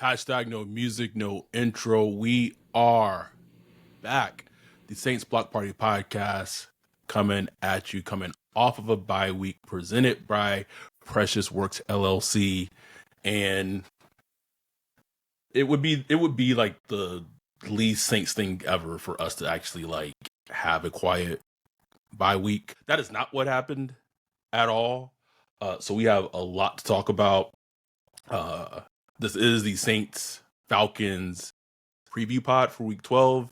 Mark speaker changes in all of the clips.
Speaker 1: Hashtag no music, no intro. We are back. The Saints Block Party podcast coming at you, coming off of a bye week, presented by Precious Works LLC. And it would be like the least Saints thing ever for us to actually like have a quiet bye week. That is not what happened at all. So we have a lot to talk about. This is the Saints Falcons preview pod for week 12.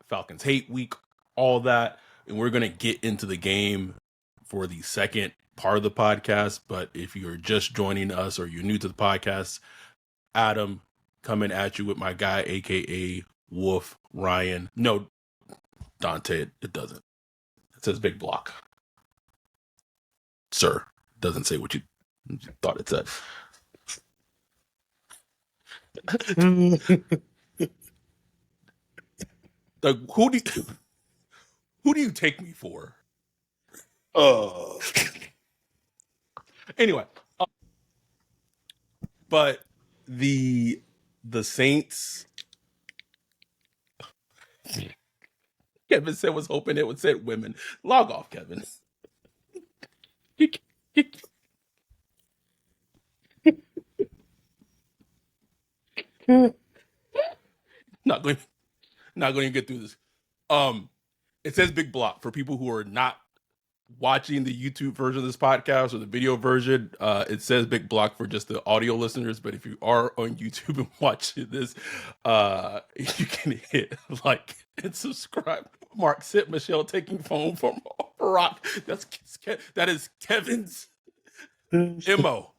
Speaker 1: Falcons hate week, all that. And we're going to get into the game for the second part of the podcast. But if you're just joining us or you're new to the podcast, Adam coming at you with my guy, aka Wolf Ryan. No, Dante, it doesn't. It says Big Block. Sir, doesn't say what you thought it said. Like, who do you take me for? Anyway, but the Saints. Kevin said was hoping it would say women. Log off, Kevin. Not going to get through this. It says Big Block for people who are not watching the YouTube version of this podcast or the video version. It says Big Block for just the audio listeners, but if you are on YouTube and watching this, you can hit like and subscribe. Mark said Michelle taking phone from Rock. That is Kevin's MO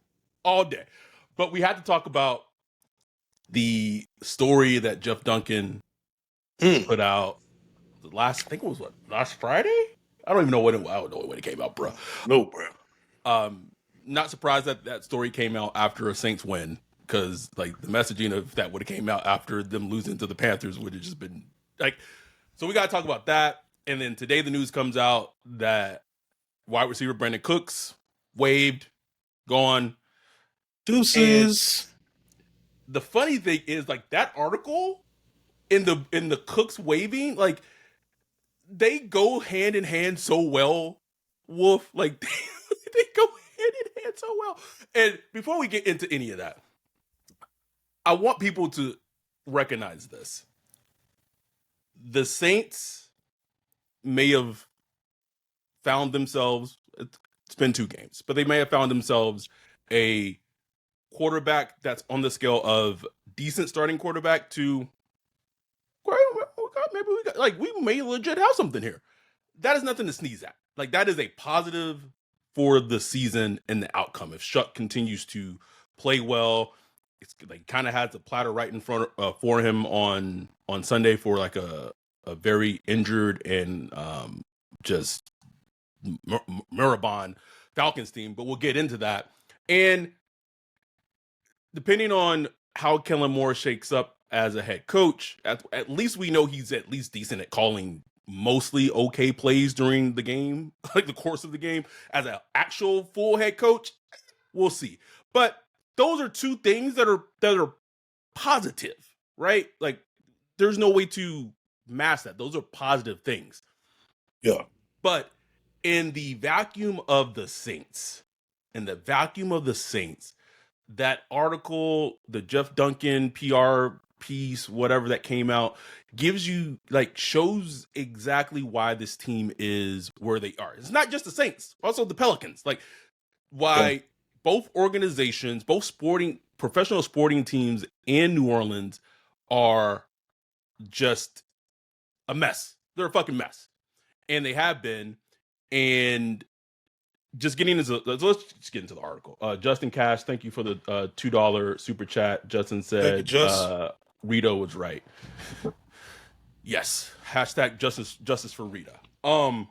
Speaker 1: all day. But we had to talk about the story that Jeff Duncan put out I think it was last Friday? I don't even know when it came out, bro.
Speaker 2: No, bro.
Speaker 1: Not surprised that story came out after a Saints win, because like the messaging of that would have came out after them losing to the Panthers would have just been like. So we got to talk about that. And then today the news comes out that wide receiver Brandin Cooks waived, gone.
Speaker 2: Deuces.
Speaker 1: And the funny thing is, like, that article in the Cooks waiving, like, they go hand in hand so well, Wolf. Like, they go hand in hand so well. And before we get into any of that, I want people to recognize this. The Saints may have found themselves, it's been 2 games, but they may have found themselves a quarterback that's on the scale of decent starting quarterback to maybe we may legit have something here. That is nothing to sneeze at. Like, that is a positive for the season and the outcome. If Shough continues to play well, it's like kind of has the platter right in front for him on Sunday for like a very injured and just moribund Falcons team. But we'll get into that. And depending on how Kellen Moore shakes up as a head coach, at least we know he's at least decent at calling mostly okay plays during the game, like the course of the game. As an actual full head coach, we'll see. But those are 2 things that are positive, right? Like, there's no way to mask that. Those are positive things.
Speaker 2: Yeah.
Speaker 1: But in the vacuum of the Saints, that article, the Jeff Duncan PR piece, whatever that came out, gives you, like, shows exactly why this team is where they are. It's not just the Saints, also the Pelicans. Like, why both organizations, both professional sporting teams in New Orleans are just a mess. They're a fucking mess. And they have been. And just getting into, let's just get into the article. Justin Cash, thank you for the $2 super chat. Justin said Rita was right. Yes. Hashtag justice for Rita. I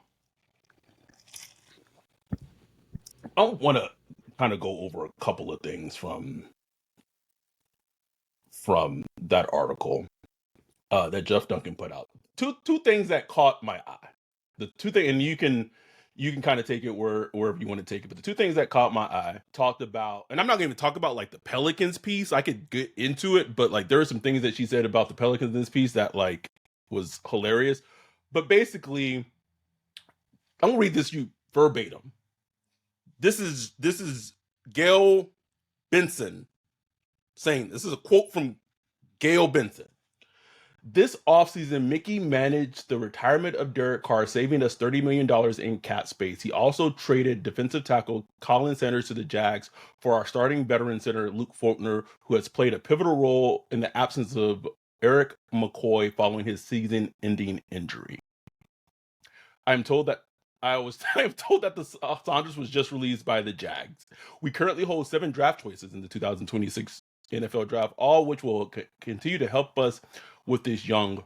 Speaker 1: want to kind of go over a couple of things from that article that Jeff Duncan put out. Two things that caught my eye. The 2 things, and you can you can kind of take it wherever you want to take it. But the two things that caught my eye talked about, and I'm not going to talk about like the Pelicans piece. I could get into it, but like there are some things that she said about the Pelicans in this piece that like was hilarious. But basically, I'm gonna read this to you verbatim. This is Gayle Benson saying this is a quote from Gayle Benson. This offseason, Mickey managed the retirement of Derek Carr, saving us $30 million in cap space. He also traded defensive tackle Colin Sanders to the Jags for our starting veteran center, Luke Faulkner, who has played a pivotal role in the absence of Eric McCoy following his season-ending injury. I am told that the Sanders was just released by the Jags. We currently hold 7 draft choices in the 2026 NFL draft, all which will continue to help us with this young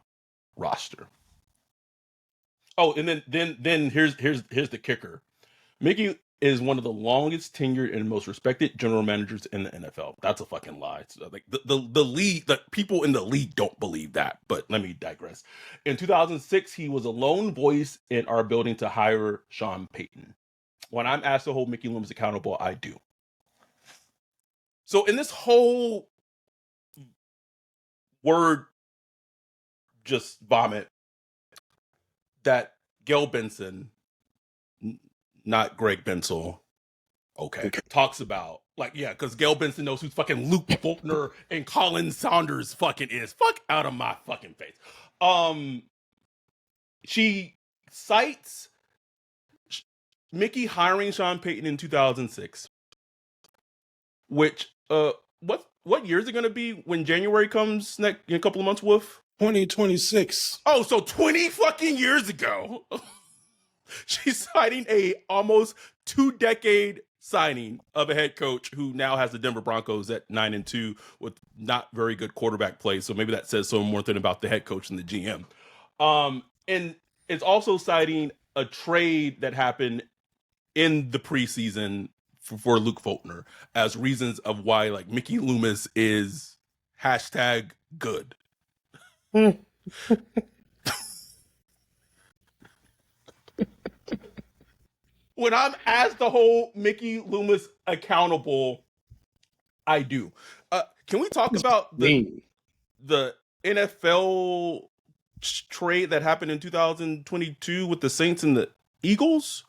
Speaker 1: roster. Oh, and then here's the kicker. Mickey is one of the longest tenured and most respected general managers in the NFL. That's a fucking lie. So, like the league, the people in the league don't believe that. But let me digress. In 2006, he was a lone voice in our building to hire Sean Payton. When I'm asked to hold Mickey Loomis accountable, I do. So in this whole word just vomit that Gayle Benson, not Greg Bensel, okay, talks about, like, yeah, because Gayle Benson knows who fucking Luke Faulkner and Colin Sanders fucking is. Fuck out of my fucking face. She cites Mickey hiring Sean Payton in 2006, which what year is it going to be when January comes in a couple of months, Wolf?
Speaker 2: 2026.
Speaker 1: Oh, so 20 fucking years ago. She's citing a almost 2-decade signing of a head coach who now has the Denver Broncos at 9-2 with not very good quarterback play. So maybe that says so more than about the head coach and the GM. And it's also citing a trade that happened in the preseason for Luke Faulkner as reasons of why like Mickey Loomis is #good. When I'm asked to hold Mickey Loomis accountable, I do. Can we talk about the NFL trade that happened in 2022 with the Saints and the Eagles?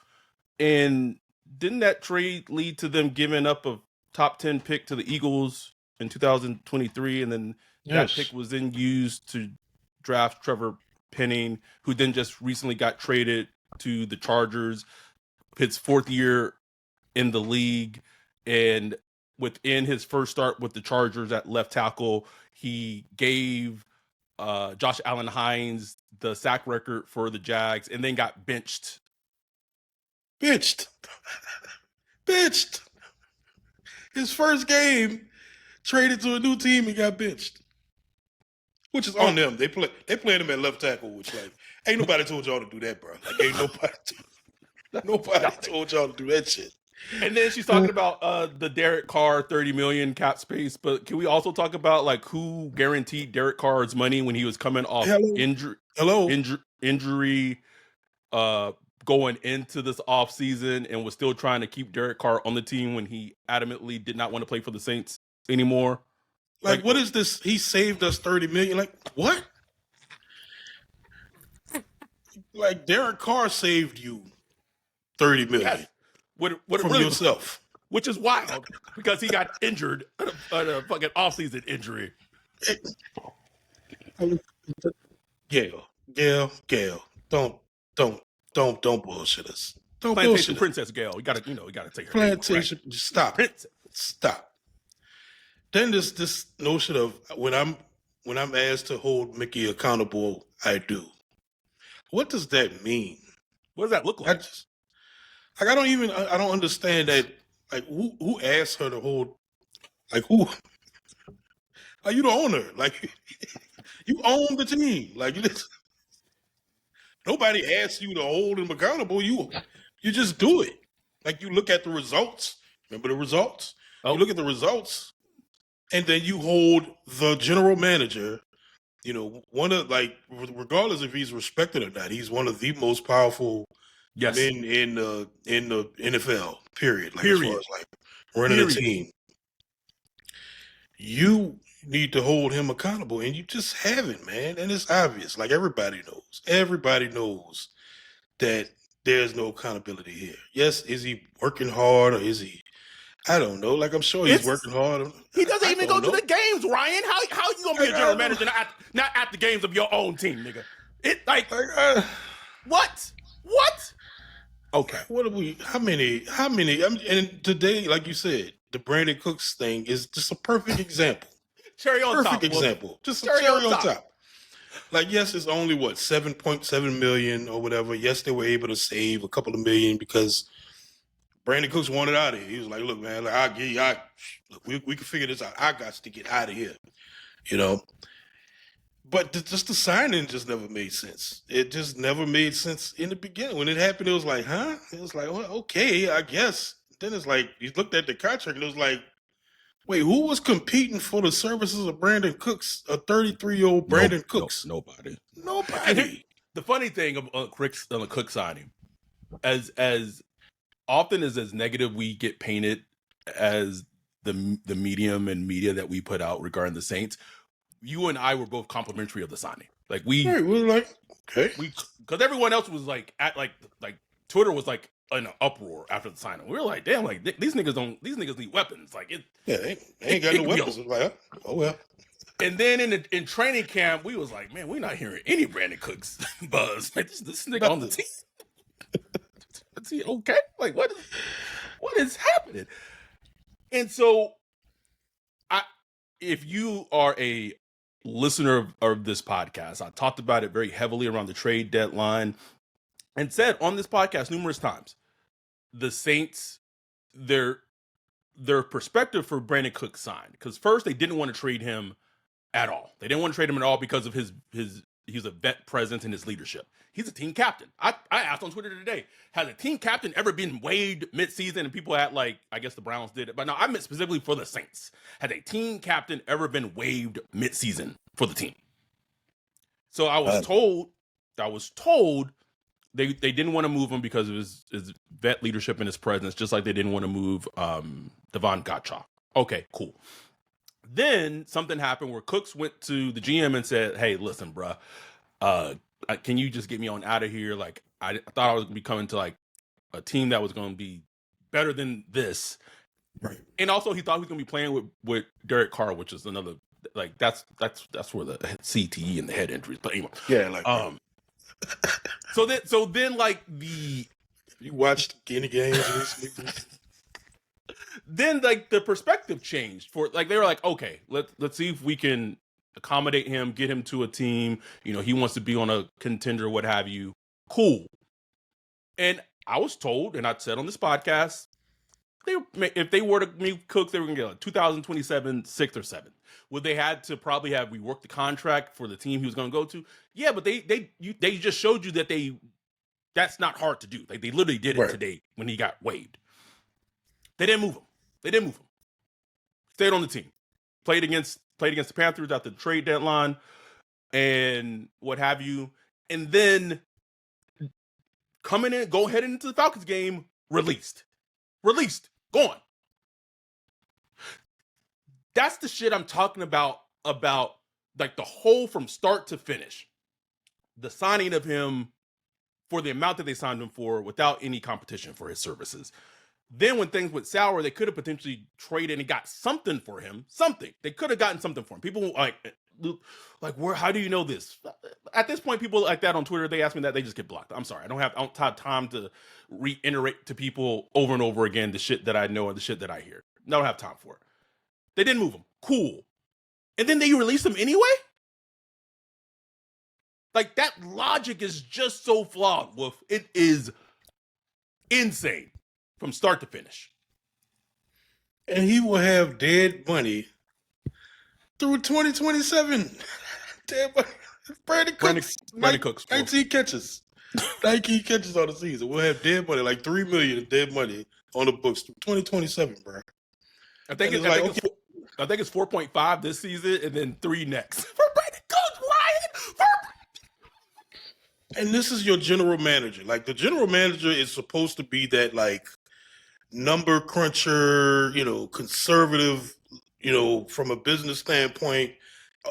Speaker 1: And didn't that trade lead to them giving up a top 10 pick to the Eagles in 2023? And then that pick was then used to draft Trevor Penning, who then just recently got traded to the Chargers, his 4th year in the league. And within his first start with the Chargers at left tackle, he gave Josh Allen Hines the sack record for the Jags and then got benched.
Speaker 2: His first game, traded to a new team and got benched. Which is on them. They playing him at left tackle, which like ain't nobody told y'all to do that, bro. Like ain't nobody told y'all to do that shit.
Speaker 1: And then she's talking about the Derek Carr $30 million cap space, but can we also talk about like who guaranteed Derek Carr's money when he was coming off injury going into this offseason and was still trying to keep Derek Carr on the team when he adamantly did not want to play for the Saints anymore?
Speaker 2: Like what is this? He saved us $30 million. Like what? Like Derek Carr saved you $30 million.
Speaker 1: Yes. What
Speaker 2: from
Speaker 1: really,
Speaker 2: yourself.
Speaker 1: Which is wild because he got injured on a fucking offseason injury.
Speaker 2: Gayle, don't bullshit us. Don't
Speaker 1: Plantation
Speaker 2: bullshit
Speaker 1: Princess Gayle. You gotta take her.
Speaker 2: Plantation. Right? Stop. Then this notion of when I'm asked to hold Mickey accountable, I do. What does that mean?
Speaker 1: What does that look like?
Speaker 2: I don't understand that. Like who asked her to hold? Like who? Are you the owner? Like you own the team. Like nobody asked you to hold him accountable. You just do it. Like you look at the results. Remember the results? Oh. You look at the results, and then you hold the general manager. You know, one of like regardless if he's respected or not, he's one of the most powerful
Speaker 1: Yes.
Speaker 2: in the NFL. Period. Like
Speaker 1: Period.
Speaker 2: as far as like running a team, you need to hold him accountable, and you just haven't, man. And it's obvious. Like everybody knows. Everybody knows that there's no accountability here. Yes, is he working hard or is he? I don't know. Like I'm sure he's working hard.
Speaker 1: He doesn't even go to the games, Ryan. How you gonna be a general manager not at the games of your own team, nigga? What? Okay.
Speaker 2: What are we? How many? I mean, and today, like you said, the Brandin Cooks thing is just a perfect example.
Speaker 1: Cherry on top.
Speaker 2: Perfect example. Just a cherry on top. Like, yes, it's only what 7.7 million or whatever. Yes, they were able to save a couple of million because Brandin Cooks wanted out of here. He was like, "Look, man, look, we can figure this out. I got to get out of here," you know. But just the signing just never made sense. It just never made sense in the beginning. When it happened, it was like, huh? It was like, well, okay, I guess. Then it's like, you looked at the contract and it was like, wait, who was competing for the services of Brandin Cooks, a 33-year-old Brandin Cooks?
Speaker 1: Nobody.
Speaker 2: The
Speaker 1: funny thing on the Cook signing, as often as negative we get painted as the medium and media that we put out regarding the Saints, you and I were both complimentary of the signing. Like we were
Speaker 2: like, okay,
Speaker 1: because everyone else was like at like Twitter was like in an uproar after the signing. We were like, damn, like these niggas need weapons. Like
Speaker 2: they ain't got no weapons. Like, oh well.
Speaker 1: And then in training camp, we was like, man, we're not hearing any Brandin Cooks buzz. Like, this nigga on the team. Is he okay? Like what is happening? And so if you are a listener of this podcast, I talked about it very heavily around the trade deadline and said on this podcast numerous times, the Saints, their perspective for Brandin Cooks signed, because first they didn't want to trade him at all. They didn't want to trade him at all because of he's a vet presence in his leadership. He's a team captain. I asked on Twitter today, has a team captain ever been waived midseason? And people had like, I guess the Browns did it. But no, I meant specifically for the Saints. Has a team captain ever been waived midseason for the team? So I was told they didn't want to move him because of his vet leadership and his presence, just like they didn't want to move Devon Gottschalk. Okay, cool. Then something happened where Cooks went to the GM and said, hey, listen, bruh, can you just get me on out of here? Like, I thought I was going to be coming to like a team that was going to be better than this.
Speaker 2: Right. And
Speaker 1: also he thought he was going to be playing with Derek Carr, which is another, like, that's where the CTE and the head injuries. But anyway.
Speaker 2: Yeah, like,
Speaker 1: so then like
Speaker 2: you watched any games
Speaker 1: then like the perspective changed for like, they were like, okay, let's see if we can accommodate him, get him to a team, he wants to be on a contender, what have you. Cool. And I was told, and I said on this podcast, if they were to meet Cooks, they were going to get like 2027, 6th or 7th. Would they had to probably have reworked the contract for the team he was going to go to? Yeah, but they just showed you that that's not hard to do. Like they literally did it today when he got waived. They didn't move him. Stayed on the team. Played against the Panthers at the trade deadline and what have you. And then heading into the Falcons game, released, gone. That's the shit I'm talking about like the whole from start to finish. The signing of him for the amount that they signed him for without any competition for his services. Then when things went sour, they could have potentially traded and got something for him. Something. They could have gotten something for him. People how do you know this? At this point, people like that on Twitter, they ask me that, they just get blocked. I'm sorry. I don't have time to reiterate to people over and over again the shit that I know and the shit that I hear. I don't have time for it. They didn't move him. Cool. And then they released him anyway? Like, that logic is just so flawed, Wolf. It is insane from start to finish.
Speaker 2: And he will have dead money through 2027. Dead money. Brandin Cooks. 19 catches. 19 catches on the season. We'll have dead money, like $3 million of dead money on the books through 2027, bro.
Speaker 1: I think it's 4.5 this season and then 3 next. For Brandin Cooks, Ryan!
Speaker 2: And this is your general manager. Like, the general manager is supposed to be that, like, number cruncher, conservative, from a business standpoint,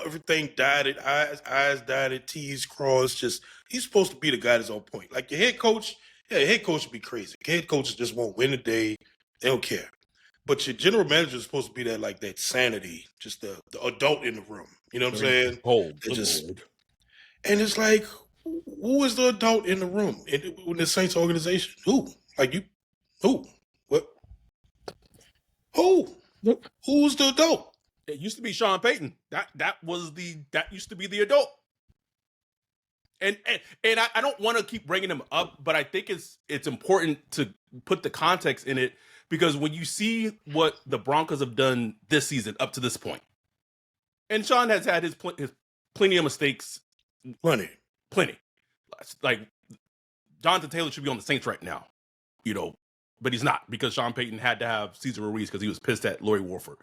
Speaker 2: everything dotted, eyes dotted, T's crossed. Just, he's supposed to be the guy that's on point. Like, your head coach, your head coach would be crazy. Your head coaches just won't win the day. They don't care. But your general manager is supposed to be that sanity, just the adult in the room. You know what I'm saying?
Speaker 1: Cold.
Speaker 2: And it's like, who is the adult in the room in the Saints organization? Who? Like, you? Who? What? Who? Who's the adult?
Speaker 1: It used to be Sean Payton. That used to be the adult. And I don't want to keep bringing him up, but I think it's important to put the context in it, because when you see what the Broncos have done this season up to this point, and Sean has had his plenty of mistakes.
Speaker 2: Plenty.
Speaker 1: Like, Jonathan Taylor should be on the Saints right now, but he's not, because Sean Payton had to have Cesar Ruiz because he was pissed at Laurie Warford.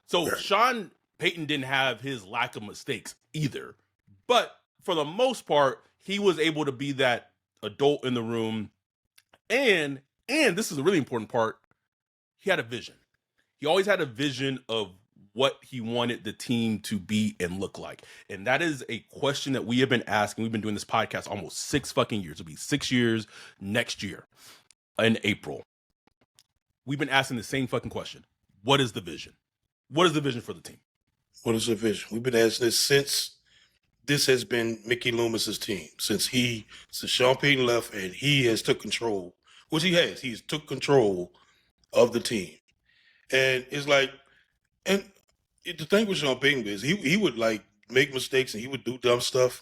Speaker 1: So right. Sean Payton didn't have his lack of mistakes either, but for the most part, he was able to be that adult in the room. And this is a really important part, he had a vision. He always had a vision of what he wanted the team to be and look like. And that is a question that we have been asking. We've been doing this podcast almost 6 fucking years. It'll be 6 years next year in April. We've been asking the same fucking question. What is the vision? What is the vision for the team?
Speaker 2: What is the vision? We've been asking this since this has been Mickey Loomis's team, since Sean Payton left and he has took control, which he has. He's took control of the team. And it's like, and the thing with Sean Payton is he would like make mistakes and he would do dumb stuff,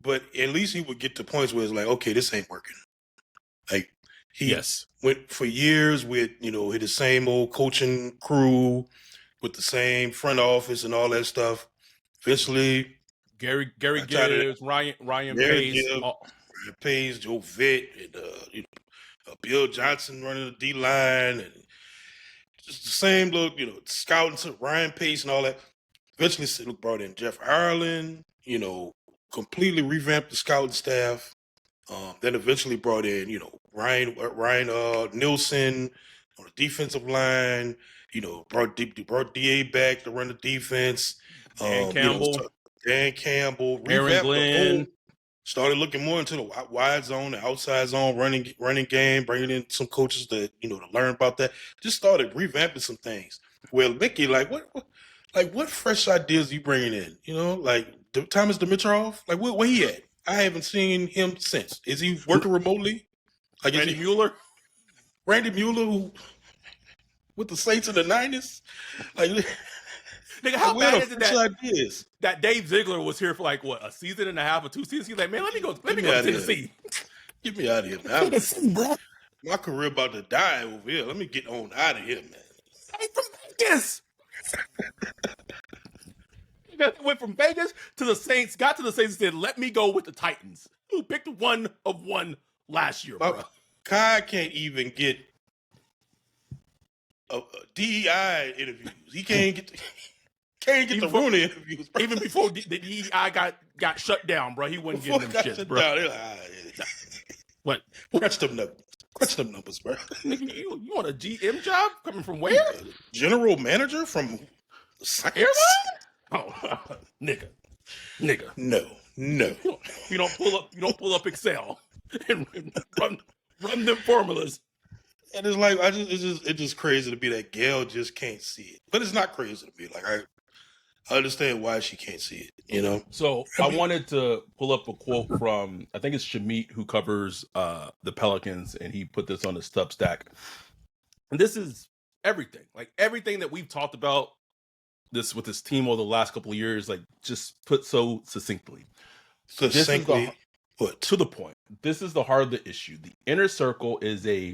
Speaker 2: but at least he would get to points where it's like, okay, this ain't working. Like, he went for years with, with the same old coaching crew, with the same front office and all that stuff. Eventually,
Speaker 1: Gary Gibbs, Ryan
Speaker 2: Pace, Joe Vitt, and Bill Johnson running the D line, and just the same little, scouting, Ryan Pace and all that. Eventually, brought in Jeff Ireland, completely revamped the scouting staff. Then eventually brought in, Ryan Nielsen on the defensive line. Brought DA back to run the defense.
Speaker 1: Dan
Speaker 2: Campbell,
Speaker 1: Aaron Glenn.
Speaker 2: Started looking more into the wide zone, the outside zone running game, bringing in some coaches to learn about that. Just started revamping some things. Well, Mickey, what fresh ideas are you bringing in? Like Thomas Dimitrov, like where he at? I haven't seen him since. Is he working remotely? Like
Speaker 1: Randy Mueller?
Speaker 2: Randy Mueller, who with the Saints in the 90s? Like,
Speaker 1: nigga, how bad is it
Speaker 2: that
Speaker 1: that Dave Ziegler was here for like what, a season and a half or 2 seasons? He's like, man, let me go to Tennessee.
Speaker 2: Get me out of here, man. My career about to die over here. Let me get on out of here, man.
Speaker 1: Hey, from Vegas. Went from Vegas to the Saints, got to the Saints and said, let me go with the Titans, who picked 1 of 1 last year, bro.
Speaker 2: Kai can't even get DEI interviews. He can't get the Rooney interviews, bro.
Speaker 1: Even before the DEI got shut down, bro. He wasn't getting them shit, bro.
Speaker 2: Down,
Speaker 1: What?
Speaker 2: Crunch them numbers, bro.
Speaker 1: Nigga, you want a GM job coming from where?
Speaker 2: General manager from
Speaker 1: Airline? Oh, nigga.
Speaker 2: No.
Speaker 1: You don't pull up Excel and run them formulas.
Speaker 2: And it's like it's just crazy to be that Gayle just can't see it. But it's not crazy to me. Like I understand why she can't see it,
Speaker 1: So I wanted to pull up a quote from, I think it's Shamit, who covers the Pelicans, and he put this on his Substack. And this is everything. Like everything that we've talked about this with this team over the last couple of years, like just put so succinctly. To the point. This is the heart of the issue. The inner circle is a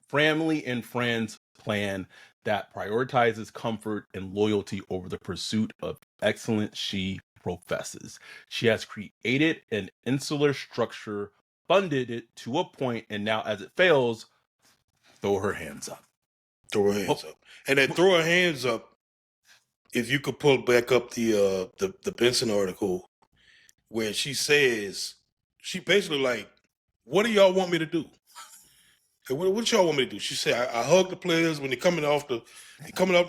Speaker 1: family and friends plan that prioritizes comfort and loyalty over the pursuit of excellence she professes. She has created an insular structure, funded it to a point, and now as it fails, throw her hands up.
Speaker 2: And then throw her hands up, if you could pull back up the Benson article where she says she basically like, what do y'all want me to do? What y'all want me to do? She said, I hug the players when they're coming off the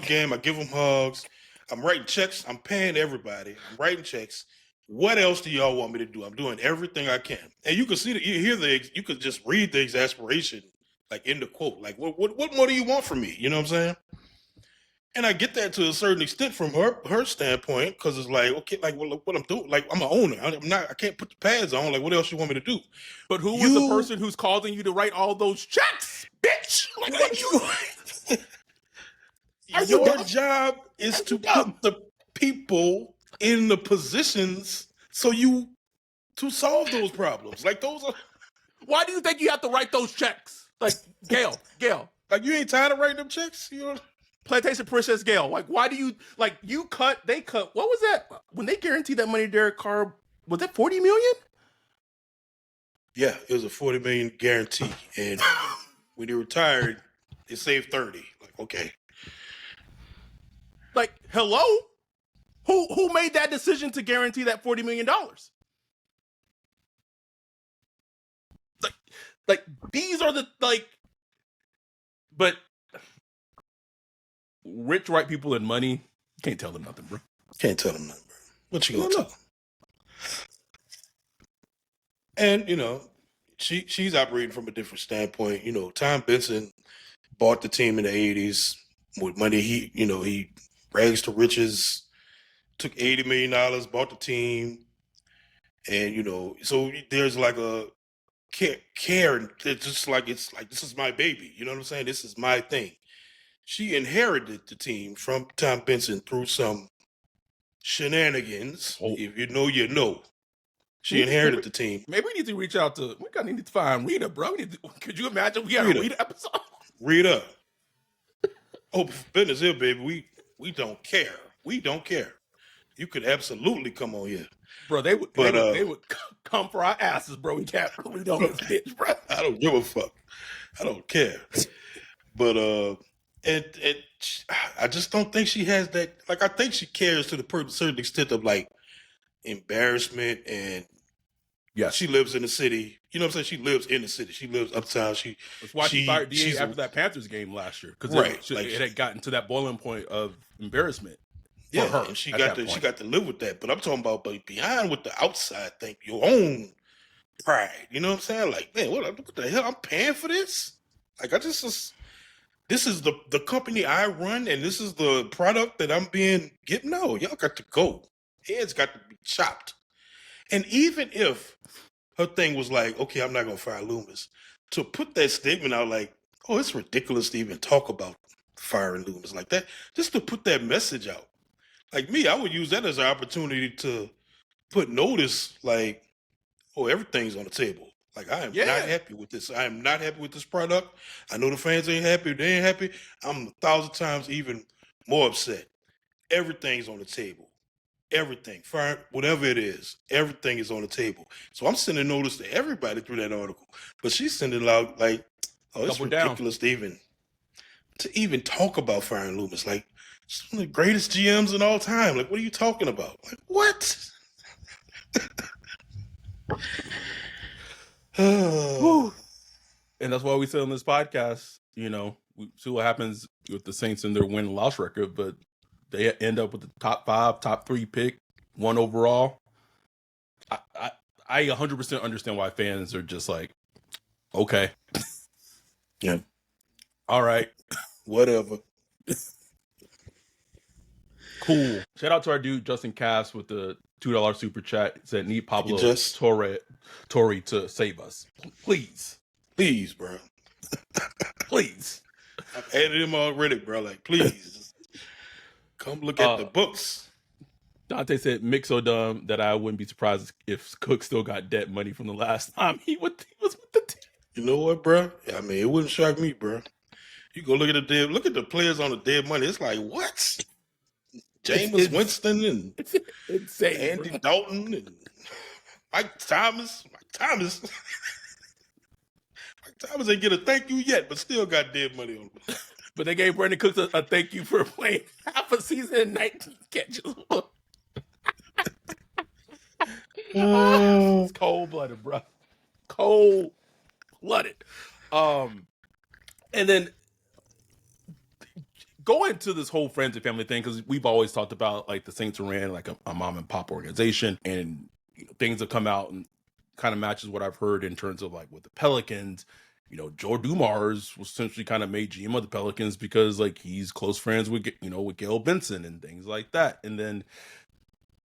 Speaker 2: game. I give them hugs. I'm writing checks. I'm paying everybody. I'm writing checks. What else do y'all want me to do? I'm doing everything I can. And you can see that you could just read the exasperation like in the quote. Like, what more do you want from me? You know what I'm saying? And I get that to a certain extent from her standpoint, because it's like, okay, like what I'm doing, like I'm an owner. I can't put the pads on. Like, what else you want me to do?
Speaker 1: But who was the person who's causing you to write all those checks, bitch? Like,
Speaker 2: your job is to put the people in the positions to solve those problems. Like those are.
Speaker 1: Why do you think you have to write those checks? Like Gayle,
Speaker 2: like you ain't tired of writing them checks? You know.
Speaker 1: Plantation Princess Gayle, like why do you they cut what was that when they guaranteed that money to Derek Carr? Was that $40 million?
Speaker 2: Yeah, it was a $40 million guarantee, and when he retired, they saved 30. Like, okay,
Speaker 1: like hello, who made that decision to guarantee that $40 million? Like these are the but. Rich white people and money, you can't tell them nothing, bro.
Speaker 2: Can't tell them nothing, bro. What you gonna tell them? And, you know, she's operating from a different standpoint. You know, Tom Benson bought the team in the 80s with money. He rags to riches, took $80 million, bought the team. And, you know, so there's like a care. It's just like, this is my baby. You know what I'm saying? This is my thing. She inherited the team from Tom Benson through some shenanigans. Oh. If you know, you know. She inherited the team.
Speaker 1: Maybe we need to reach out to. We need to find Rita, bro. Could you imagine we got a Rita episode?
Speaker 2: Rita. Oh, business here, baby. We don't care. We don't care. You could absolutely come on here,
Speaker 1: bro. They would come for our asses, bro. We don't bitch, bro.
Speaker 2: I don't give a fuck. I don't care. But And I just don't think she has that. Like, I think she cares to the certain extent of like embarrassment, and she lives in the city. You know what I'm saying? She lives in the city. She lives uptown.
Speaker 1: That's why she fired DA after that Panthers game last year, because it had gotten to that boiling point of embarrassment.
Speaker 2: Yeah, for her, and she got to live with that. But I'm talking about beyond with the outside thing, your own pride. You know what I'm saying? Like, man, what the hell? I'm paying for this. Like, this is the company I run, and this is the product that I'm getting. No, y'all got to go. Heads got to be chopped. And even if her thing was like, okay, I'm not going to fire Loomis, to put that statement out like, oh, it's ridiculous to even talk about firing Loomis like that, just to put that message out. Like me, I would use that as an opportunity to put notice like, oh, everything's on the table. Like, I am not happy with this. I am not happy with this product. I know the fans ain't happy. They ain't happy. I'm 1,000 times even more upset. Everything's on the table. Everything. Fire, whatever it is, everything is on the table. So I'm sending notice to everybody through that article. But she's sending it out like, oh, it's ridiculous to even talk about firing Loomis. Like, she's one of the greatest GMs in all time. Like, what are you talking about? Like, what?
Speaker 1: And that's why we said on this podcast, you know, we see what happens with the Saints and their win and loss record, but they end up with the top 5, top 3 pick, 1 overall. I 100% understand why fans are just like, okay.
Speaker 2: Yeah.
Speaker 1: All right.
Speaker 2: Whatever.
Speaker 1: Cool. Shout out to our dude, Justin Cass, with the $2 super chat. It said, need Pablo Torre to save us. Please.
Speaker 2: Please, bro.
Speaker 1: Please.
Speaker 2: I've added him already, bro. Like, please. Come look at the books.
Speaker 1: Dante said, Mick so dumb that I wouldn't be surprised if Cook still got debt money from the last time he was with the team.
Speaker 2: You know what, bro? I mean, it wouldn't shock me, bro. You go look at the players on the dead money. It's like, what? Jameis Winston and
Speaker 1: insane,
Speaker 2: Andy Dalton and Mike Thomas. Mike Thomas ain't get a thank you yet, but still got dead money on him.
Speaker 1: But they gave Brandin Cooks a thank you for playing half a season and 19 catches. It's cold-blooded, bro. Cold-blooded. And then go into this whole friends and family thing, because we've always talked about like the Saints ran like a mom and pop organization, and things have come out and kind of matches what I've heard in terms of like with the Pelicans. Joe Dumars was essentially kind of made GM of the Pelicans because like he's close friends with with Gayle Benson and things like that. And then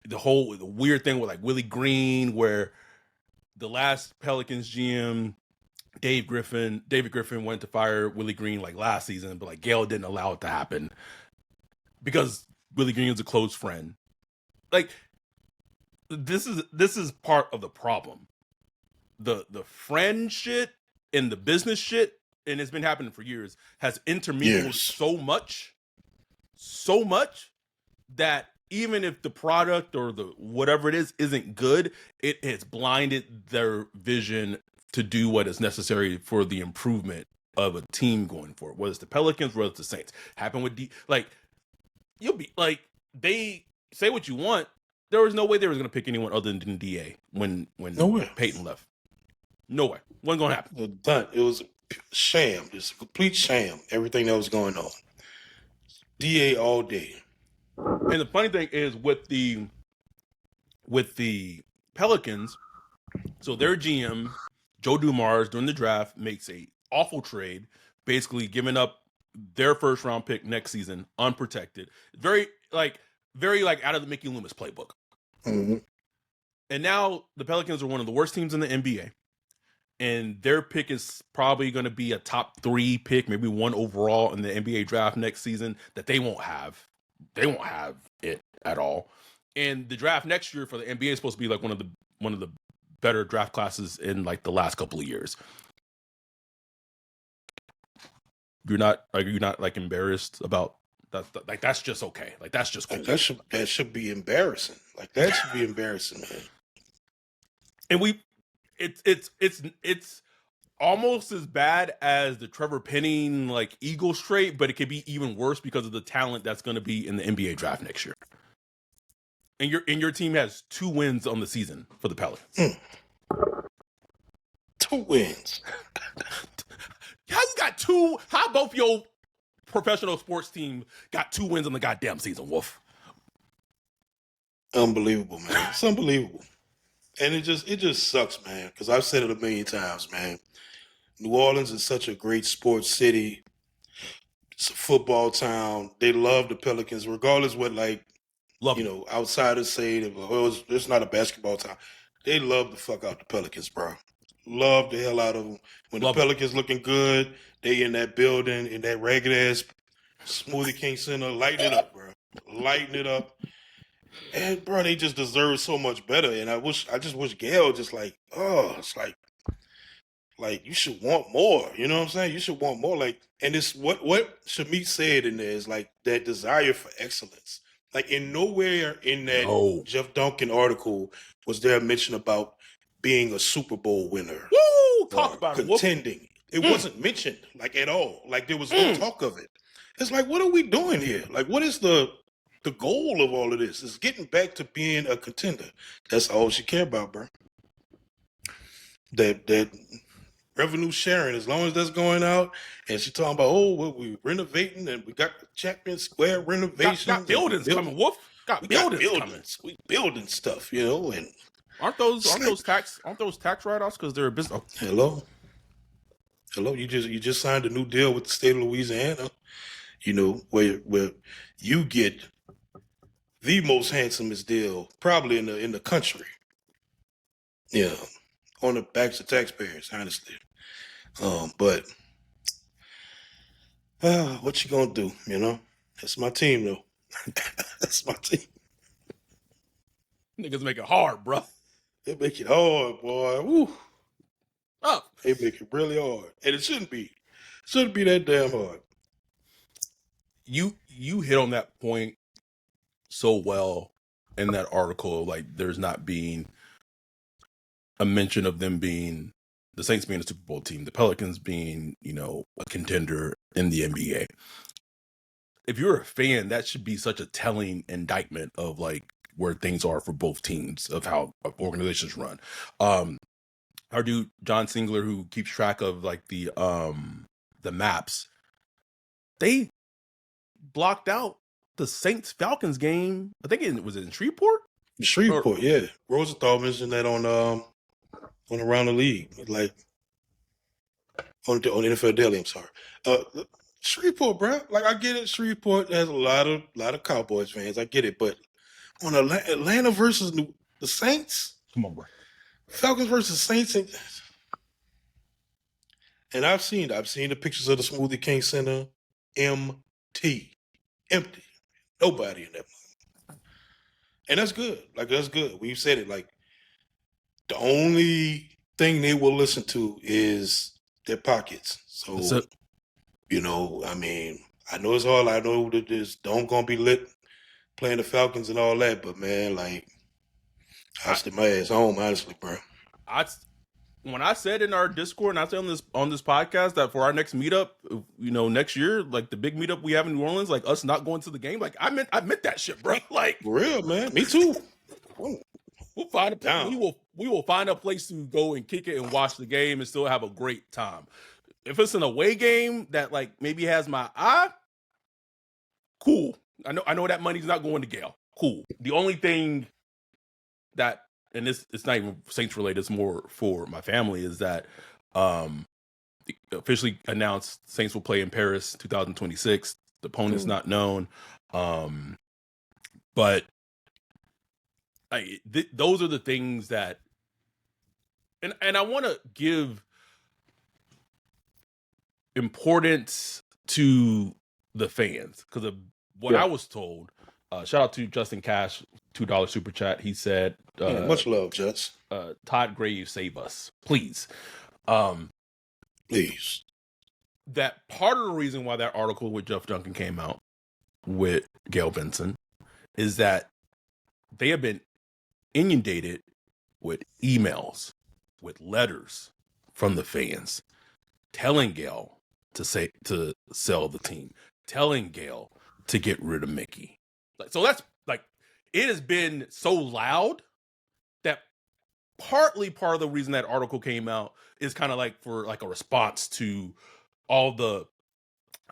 Speaker 1: the weird thing with like Willie Green, where the last Pelicans GM, David Griffin went to fire Willie Green like last season, but like Gayle didn't allow it to happen because Willie Green is a close friend. Like this is part of the problem. The friend shit and the business shit, and it's been happening for years, has intermingled so much that even if the product or the whatever it is isn't good, it has blinded their vision to do what is necessary for the improvement of a team going forward. Whether it's the Pelicans, whether it's the Saints. Happened with you'll be like, they say what you want. There was no way they were going to pick anyone other than DA when Peyton left. No way. Wasn't going to happen.
Speaker 2: It was a sham. It's a complete sham. Everything that was going on. DA all day.
Speaker 1: And the funny thing is with the Pelicans, so their GM, Joe Dumars, during the draft, makes a awful trade, basically giving up their first round pick next season unprotected. Very like out of the Mickey Loomis playbook.
Speaker 2: Mm-hmm.
Speaker 1: And now the Pelicans are one of the worst teams in the NBA. And their pick is probably going to be a top 3 pick, maybe 1 overall in the NBA draft next season that they won't have. They won't have it at all. And the draft next year for the NBA is supposed to be like one of the better draft classes in like the last couple of years. You're not like embarrassed about that? Like that's just okay. Like that's just cool.
Speaker 2: Like, that should be embarrassing. Like that should be embarrassing, man.
Speaker 1: And it's almost as bad as the Trevor Penning like Eagles trade, but it could be even worse because of the talent that's going to be in the NBA draft next year. And your team has 2 wins on the season for the Pelicans.
Speaker 2: 2 wins.
Speaker 1: How you got 2? How both your professional sports team got 2 wins on the goddamn season, Wolf?
Speaker 2: Unbelievable, man. It's unbelievable. And it just sucks, man, because I've said it a million times, man. New Orleans is such a great sports city. It's a football town. They love the Pelicans, regardless what outsiders say that it's not a basketball town. They love the fuck out the Pelicans, bro. Love the hell out of them. When the Pelicans looking good, they in that building, in that ragged ass Smoothie King Center, lighting it up, bro. Lighting it up. And bro, they just deserve so much better. And I just wish Gayle it's like you should want more. You know what I'm saying? You should want more. Like, and it's what Shamit said in there is like that desire for excellence. Like in nowhere in that Jeff Duncan article was there a mention about being a Super Bowl winner.
Speaker 1: Woo! Talk about
Speaker 2: contending. It wasn't mentioned like at all. Like there was no talk of it. It's like, what are we doing here? Like, what is the goal of all of this? Is getting back to being a contender. That's all she care about, bro. That revenue sharing, as long as that's going out, and she talking about, we renovating and we got Chapman Square renovation.
Speaker 1: Got buildings coming, Wolf. Got buildings coming.
Speaker 2: We building stuff, and
Speaker 1: aren't those tax write-offs because they're a business?
Speaker 2: Oh. Hello. You just signed a new deal with the state of Louisiana. Where you get the most handsomest deal probably in the country. Yeah, on the backs of taxpayers, honestly. But what you gonna do? That's my team, though. That's my team.
Speaker 1: Niggas make it hard, bro.
Speaker 2: They make it hard, boy. Woo.
Speaker 1: Oh.
Speaker 2: They make it really hard, and it shouldn't be. Shouldn't be that damn hard.
Speaker 1: You hit on that point so well in that article. Like, there's not being a mention of them being the Saints being a Super Bowl team, the Pelicans being, a contender in the NBA. If you're a fan, that should be such a telling indictment of like where things are for both teams of how organizations run. Our dude John Singler, who keeps track of like the maps, they blocked out the Saints Falcons game. I think it was in Shreveport.
Speaker 2: Shreveport, yeah. Rosenthal mentioned that on Around the League, like on NFL Daily. I'm sorry. Shreveport, bro. Like I get it. Shreveport has a lot of Cowboys fans. I get it, but on Atlanta versus the Saints,
Speaker 1: come on, bro.
Speaker 2: Falcons versus Saints, and I've seen the pictures of the Smoothie King Center, empty, nobody in that. And that's good. Like, that's good. We've said it. Like, the only thing they will listen to is their pockets. So, you know, I mean, I know it's hard. I know that this don't gonna be lit playing the Falcons and all that, but man, like, I stay my ass home, honestly, bro.
Speaker 1: When I said in our Discord and I said on this podcast that for our next meetup, you know, next year, like the big meetup we have in New Orleans, like us not going to the game, like I meant that shit, bro. Like
Speaker 2: for real, man. Me too.
Speaker 1: We'll find we will find a place to go and kick it and watch the game and still have a great time. If it's an away game that like maybe has my eye, cool. I know that money's not going to Gayle. Cool. The only thing that, and it's not even Saints related, it's more for my family, is that officially announced Saints will play in Paris 2026. The opponent's not known. But those are the things that, and I want to give importance to the fans because of what I was told. Shout out to Justin Cash, $2 super chat. He said,
Speaker 2: much love, Jets.
Speaker 1: Todd Graves, save us, please.
Speaker 2: Please.
Speaker 1: That part of the reason why that article with Jeff Duncan came out with Gayle Benson is that they have been inundated with emails, with letters from the fans telling Gayle to sell the team, telling Gayle to get rid of Mickey. So that's like, it has been so loud that part of the reason that article came out is kind of like for like a response to all the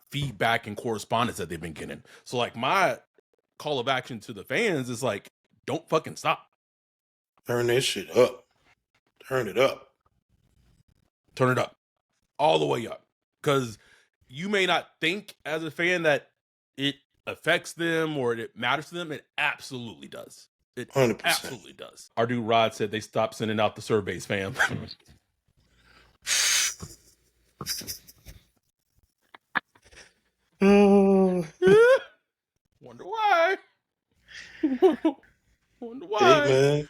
Speaker 1: feedback and correspondence that they've been getting. So like my call of action to the fans is like, don't fucking stop.
Speaker 2: Turn this shit up. Turn it up.
Speaker 1: Turn it up. All the way up. Because you may not think as a fan that it affects them or it matters to them. It absolutely does. It
Speaker 2: 100%.
Speaker 1: Absolutely does. Our dude Rod said they stopped sending out the surveys, fam. Wonder why. Wonder why.
Speaker 2: Hey,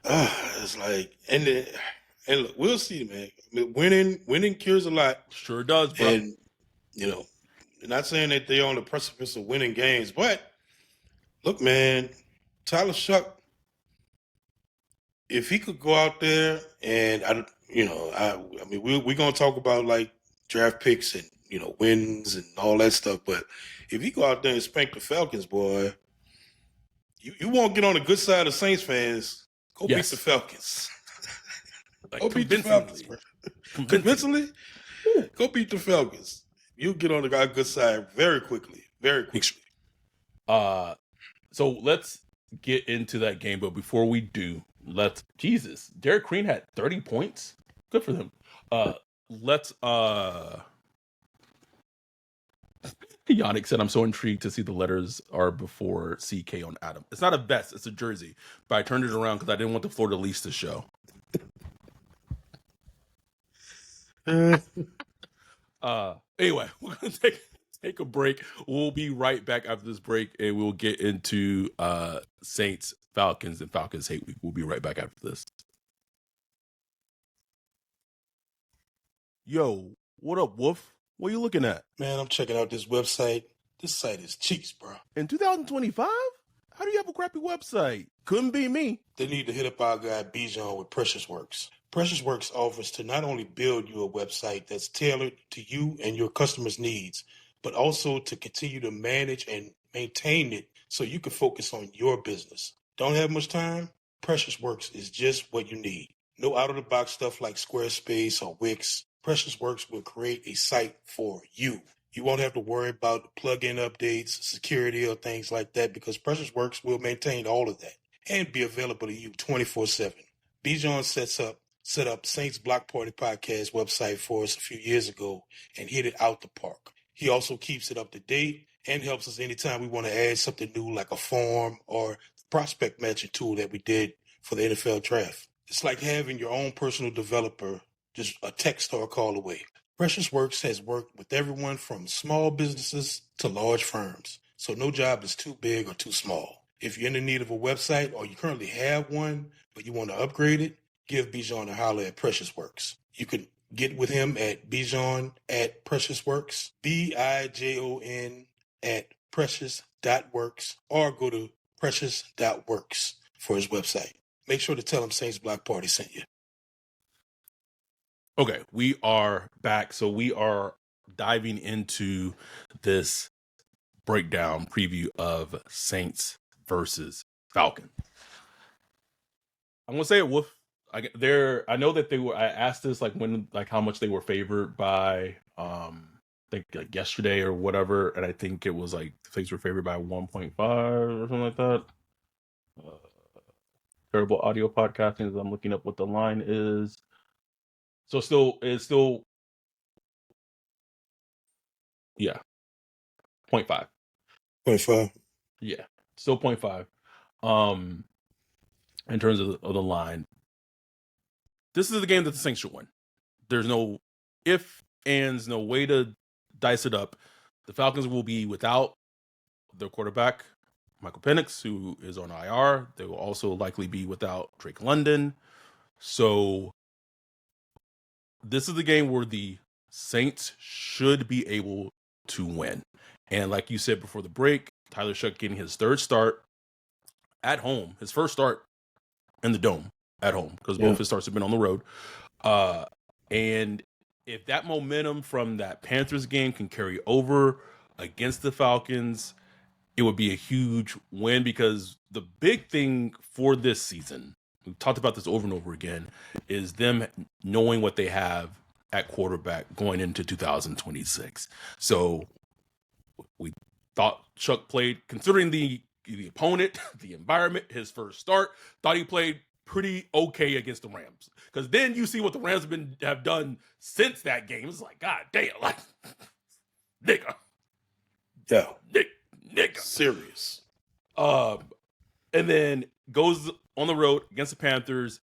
Speaker 2: man. It's like, and look, we'll see, man. Winning cures a lot.
Speaker 1: Sure does, bro.
Speaker 2: And, you know, not saying that they're on the precipice of winning games, but look, man, Tyler Shough, if he could go out there and I mean, we're gonna talk about like draft picks and wins and all that stuff, but if he go out there and spank the Falcons, boy, you won't get on the good side of Saints fans. Go beat the Falcons.
Speaker 1: Like,
Speaker 2: go beat the Falcons, bro. Convincingly, go beat the Falcons. You'll get on the good side very quickly. Very quickly.
Speaker 1: So let's get into that game, but before we do, Derek Green had 30 points. Good for them. Yannick said, I'm so intrigued to see the letters are before CK on Adam. It's not a vest, it's a jersey. But I turned it around because I didn't want the Florida Lease to show. Anyway, we're going to take a break. We'll be right back after this break, and we'll get into Saints, Falcons, and Falcons Hate Week. We'll be right back after this. Yo, what up, Wolf? What are you looking at?
Speaker 2: Man, I'm checking out this website. This site is cheeks, bro.
Speaker 1: In 2025? How do you have a crappy website? Couldn't be me.
Speaker 2: They need to hit up our guy Bijan with Precious Works. Precious Works offers to not only build you a website that's tailored to you and your customers' needs, but also to continue to manage and maintain it so you can focus on your business. Don't have much time? Precious Works is just what you need. No out-of-the-box stuff like Squarespace or Wix. Precious Works will create a site for you. You won't have to worry about plug-in updates, security, or things like that because Precious Works will maintain all of that and be available to you 24/7. Bijan set up Saints Block Party Podcast website for us a few years ago and hit it out the park. He also keeps it up to date and helps us anytime we want to add something new like a form or prospect matching tool that we did for the NFL draft. It's like having your own personal developer just a text or a call away. Precious Works has worked with everyone from small businesses to large firms, so no job is too big or too small. If you're in the need of a website or you currently have one, but you want to upgrade it, give Bijan a holler at Precious Works. You can get with him at Bijan at Precious Works, BIJON at precious.works, or go to precious.works for his website. Make sure to tell him Saints Block Party sent you.
Speaker 1: Okay, we are back. So we are diving into this breakdown preview of Saints versus Falcons. I'm gonna say it with I know that they were. I asked this like how much they were favored by I think like yesterday or whatever, and I think it was like things were favored by 1.5 or something like that. Terrible audio podcasting as I'm looking up what the line is. So it's still yeah 0.5.
Speaker 2: 0.5.
Speaker 1: Yeah, still 0.5. In terms of the line, this is the game that the Saints should win. There's no if, ands, no way to dice it up. The Falcons will be without their quarterback, Michael Penix, who is on IR. They will also likely be without Drake London. So this is the game where the Saints should be able to win. And like you said before the break, Tyler Shough getting his third start at home, his first start in the Dome at home, because both his starts have been on the road. And if that momentum from that Panthers game can carry over against the Falcons, it would be a huge win, because the big thing for this season, we've talked about this over and over again, is them knowing what they have at quarterback going into 2026. So we thought Shough played, considering the opponent, the environment, his first start, thought he played pretty okay against the Rams. Because then you see what the Rams have done since that game. It's like, God damn, like, nigga.
Speaker 2: Yeah.
Speaker 1: Nigga.
Speaker 2: Serious.
Speaker 1: And then goes on the road against the Panthers.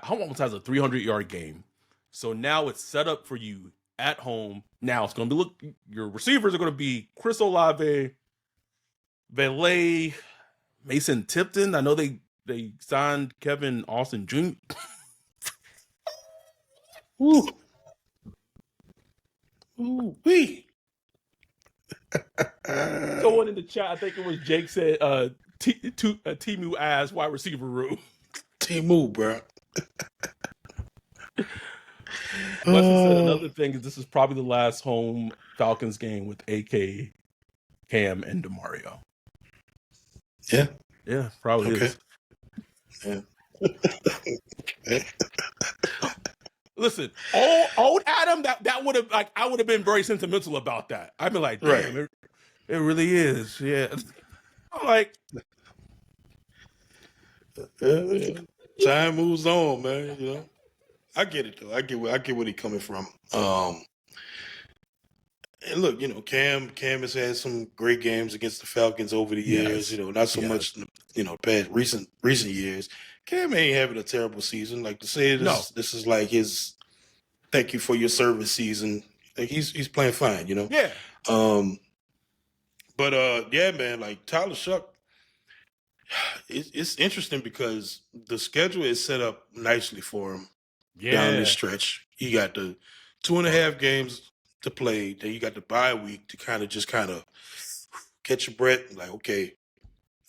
Speaker 1: Almost has a 300-yard game. So now it's set up for you at home. Now it's going to be, your receivers are going to be Chris Olave, Valet, Mason Tipton. I know they signed Kevin Austin Jr.
Speaker 2: Ooh. Ooh, wee.
Speaker 1: Someone in the chat, I think it was Jake, said Timu ass wide receiver room.
Speaker 2: Timu, bro.
Speaker 1: Wesley said another thing is this is probably the last home Falcons game with AK, Cam, and DeMario.
Speaker 2: Yeah.
Speaker 1: Yeah, probably is.
Speaker 2: Yeah.
Speaker 1: Listen, old Adam, that would have, like, I would have been very sentimental about that. I'd be like, damn, right. It really is. Yeah. I'm like,
Speaker 2: time moves on, man. You know, I get it though. I get where he's coming from. And look, you know, Cam has had some great games against the Falcons over the years. You know, not so much, you know, past recent years. Cam ain't having a terrible season. Like, to say this is like his thank you for your service season. Like, he's playing fine, you know.
Speaker 1: Yeah.
Speaker 2: But yeah, man, like Tyler Shough, it's interesting because the schedule is set up nicely for him down this stretch. He got the 2.5 games to play. Then you got the bye week to kind of catch your breath. Like, okay,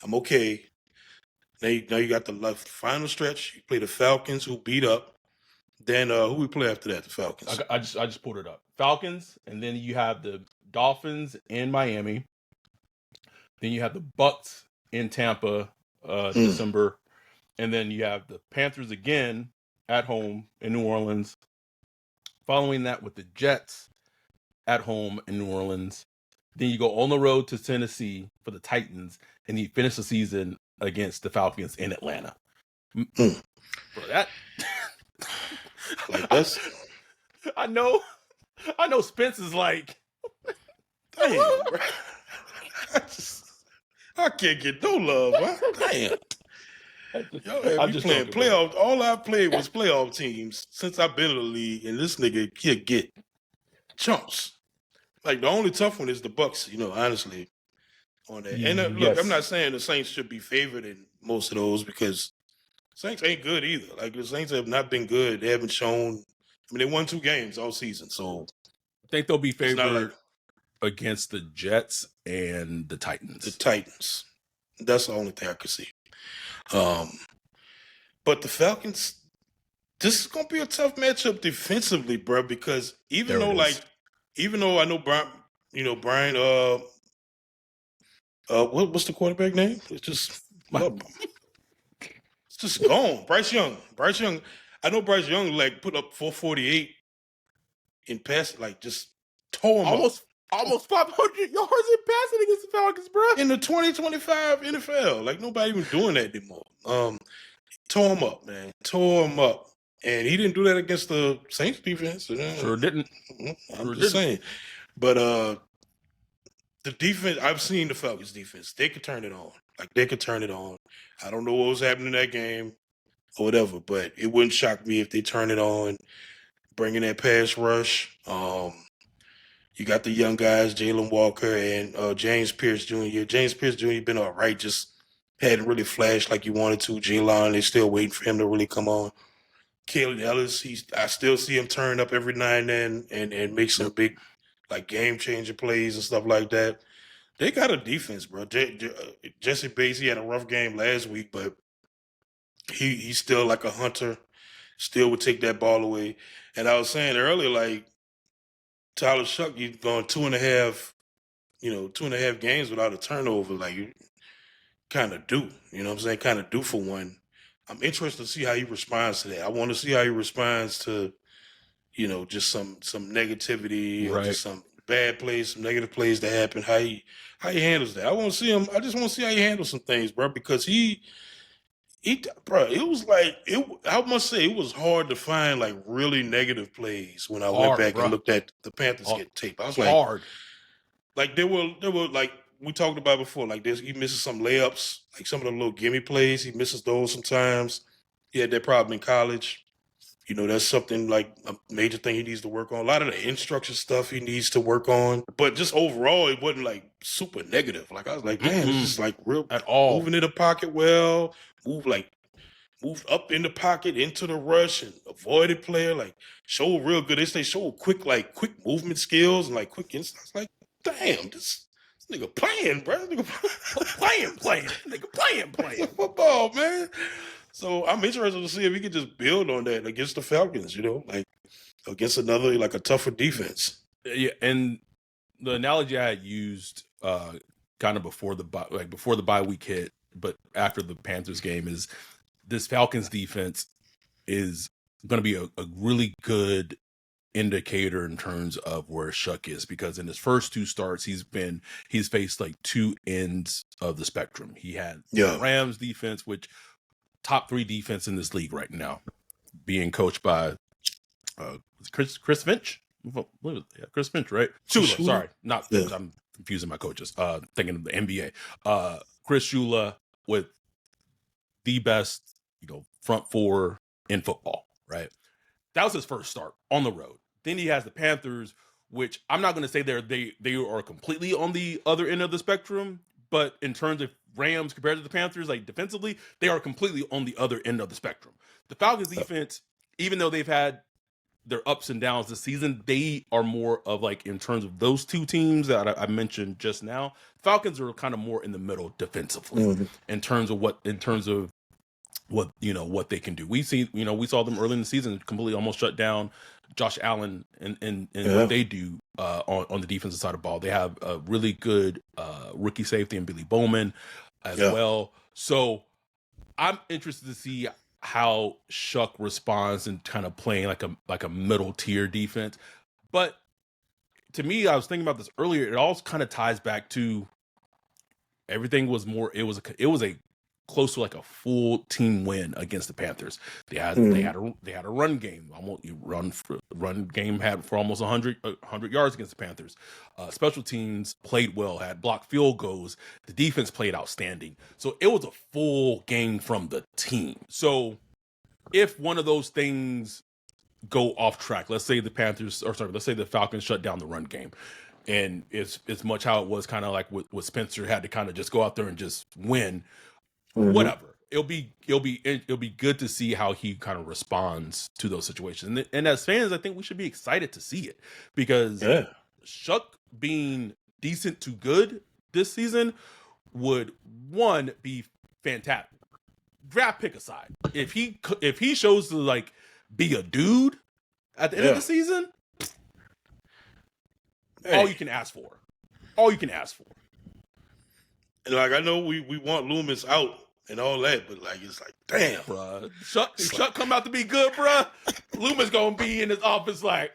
Speaker 2: I'm okay. Now you got the final stretch. You play the Falcons, who beat up. Then who we play after that? The Falcons.
Speaker 1: I just pulled it up. Falcons, and then you have the Dolphins in Miami. Then you have the Bucs in Tampa, December. And then you have the Panthers again at home in New Orleans. Following that with the Jets at home in New Orleans. Then you go on the road to Tennessee for the Titans, and you finish the season against the Falcons in Atlanta. For that,
Speaker 2: like that's.
Speaker 1: I know Spence is like,
Speaker 2: damn, bro. I can't get no love. Huh? Damn. Y'all have me playing playoff. All I played was playoff teams since I've been in the league, and this nigga can't get chumps. Like the only tough one is the Bucks, honestly, on that. And look, I'm not saying the Saints should be favored in most of those because Saints ain't good either. Like the Saints have not been good. They haven't shown. I mean, they won 2 games all season, so
Speaker 1: I think they'll be favored against the Jets and the Titans.
Speaker 2: The Titans. That's the only thing I could see. But the Falcons, this is gonna be a tough matchup defensively, bro. Because even though I know Brian, what's the quarterback name? It's just gone. Bryce Young. I know Bryce Young put up 448 in pass, just tore him
Speaker 1: almost 500 yards in passing against the Falcons, bro.
Speaker 2: In the 2025 NFL, nobody even doing that anymore. Tore him up, man. Tore him up. And he didn't do that against the Saints defense.
Speaker 1: Sure didn't.
Speaker 2: I'm just saying. But the defense, I've seen the Falcons defense. They could turn it on. They could turn it on. I don't know what was happening in that game or whatever, but it wouldn't shock me if they turn it on, bringing that pass rush. You got the young guys, Jalen Walker and James Pierce Jr. James Pierce Jr. been all right, just hadn't really flashed like you wanted to. Jalen, they're still waiting for him to really come on. Caleb Ellis, I still see him turn up every now and then and make some big, game-changing plays and stuff like that. They got a defense, bro. Jesse Bates, he had a rough game last week, but he's still like a hunter, still would take that ball away. And I was saying earlier, Tyler Shough, he's gone 2.5 games without a turnover. You kind of do, you know what I'm saying? Kind of due for one. I'm interested to see how he responds to that. I want to see how he responds to, just some negativity or just some bad plays, some negative plays that happen. How he handles that. I want to see him. I just want to see how he handles some things, bro. Because bro, it was I must say it was hard to find really negative plays when I went back and looked at the Panthers get tape. I was
Speaker 1: hard.
Speaker 2: There were we talked about before, he misses some layups, some of the little gimme plays. He misses those sometimes. He had that problem in college. That's something a major thing he needs to work on. A lot of the instruction stuff he needs to work on. But just overall, it wasn't super negative. I was man, it's just real
Speaker 1: at all.
Speaker 2: Moving in the pocket well, moved up in the pocket into the rush and avoided player. Show real good. They say show quick movement skills and quick insights. Damn, this nigga playing, bro. Nigga playing. Nigga playing football, man. So I'm interested to see if he can just build on that against the Falcons, against another, a tougher defense.
Speaker 1: Yeah, and the analogy I had used kind of before the bye week hit, but after the Panthers game is this Falcons defense is going to be a really good indicator in terms of where Shough is, because in his first 2 starts he's faced 2 ends of the spectrum. He had the Rams defense, which top 3 defense in this league right now, being coached by Chris Finch. Chris Finch, right? Shough, sorry, not Finch. I'm confusing my coaches. Thinking of the NBA. Chris Shough with the best, front 4 in football, right? That was his first start on the road. Then he has the Panthers, which I'm not going to say they are completely on the other end of the spectrum, but in terms of Rams compared to the Panthers, defensively, they are completely on the other end of the spectrum. The Falcons defense, even though they've had their ups and downs this season, they are more of in terms of those 2 teams that I mentioned just now. Falcons are kind of more in the middle defensively in terms of what they can do. We saw them early in the season completely almost shut down Josh Allen and what they do on the defensive side of the ball. They have a really good rookie safety in Billy Bowman. as well. So I'm interested to see how Shough responds and kind of playing like a middle tier defense. But to me, I was thinking about this earlier. It all kind of ties back to everything was more. It was a close to like a full team win against the Panthers. They had a run game. Run game had for almost 100 yards against the Panthers. Special teams played well, had blocked field goals. The defense played outstanding. So it was a full game from the team. So if one of those things go off track, let's say the Falcons shut down the run game, and it's much how it was kind of like with Spencer had to kind of just go out there and just win. Whatever. It'll be good to see how he kind of responds to those situations. And as fans, I think we should be excited to see it because Shough being decent to good this season would be fantastic. Draft pick aside, if he shows to like be a dude at the end of the season, all you can ask for.
Speaker 2: And like I know we want Loomis out and all that, but like it's like damn,
Speaker 1: bro. Shough come out to be good, bro. Loomis gonna be in his office like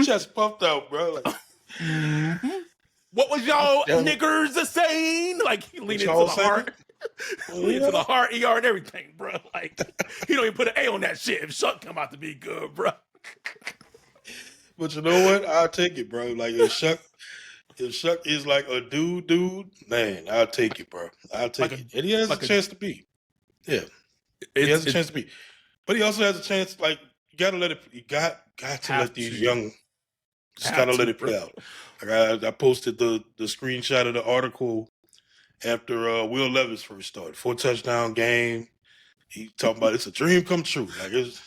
Speaker 2: chest puffed out, bro. Like,
Speaker 1: what was y'all niggers saying? Like he leaned into the heart. Lean to the heart, ER, and everything, bro. Like he don't even put an A on that shit. If Shough come out to be good, bro.
Speaker 2: But you know what? I'll take it, bro. Like if Shough is like a dude, man, I'll take it, bro. I'll take it. And he has a chance to be. Yeah. He has a chance to be. But he also has a chance, like, you gotta let it let these young just gotta let it play out. Like I posted the screenshot of the article after Will Levis first started. 4-touchdown game. He talking about it's a dream come true. Like it's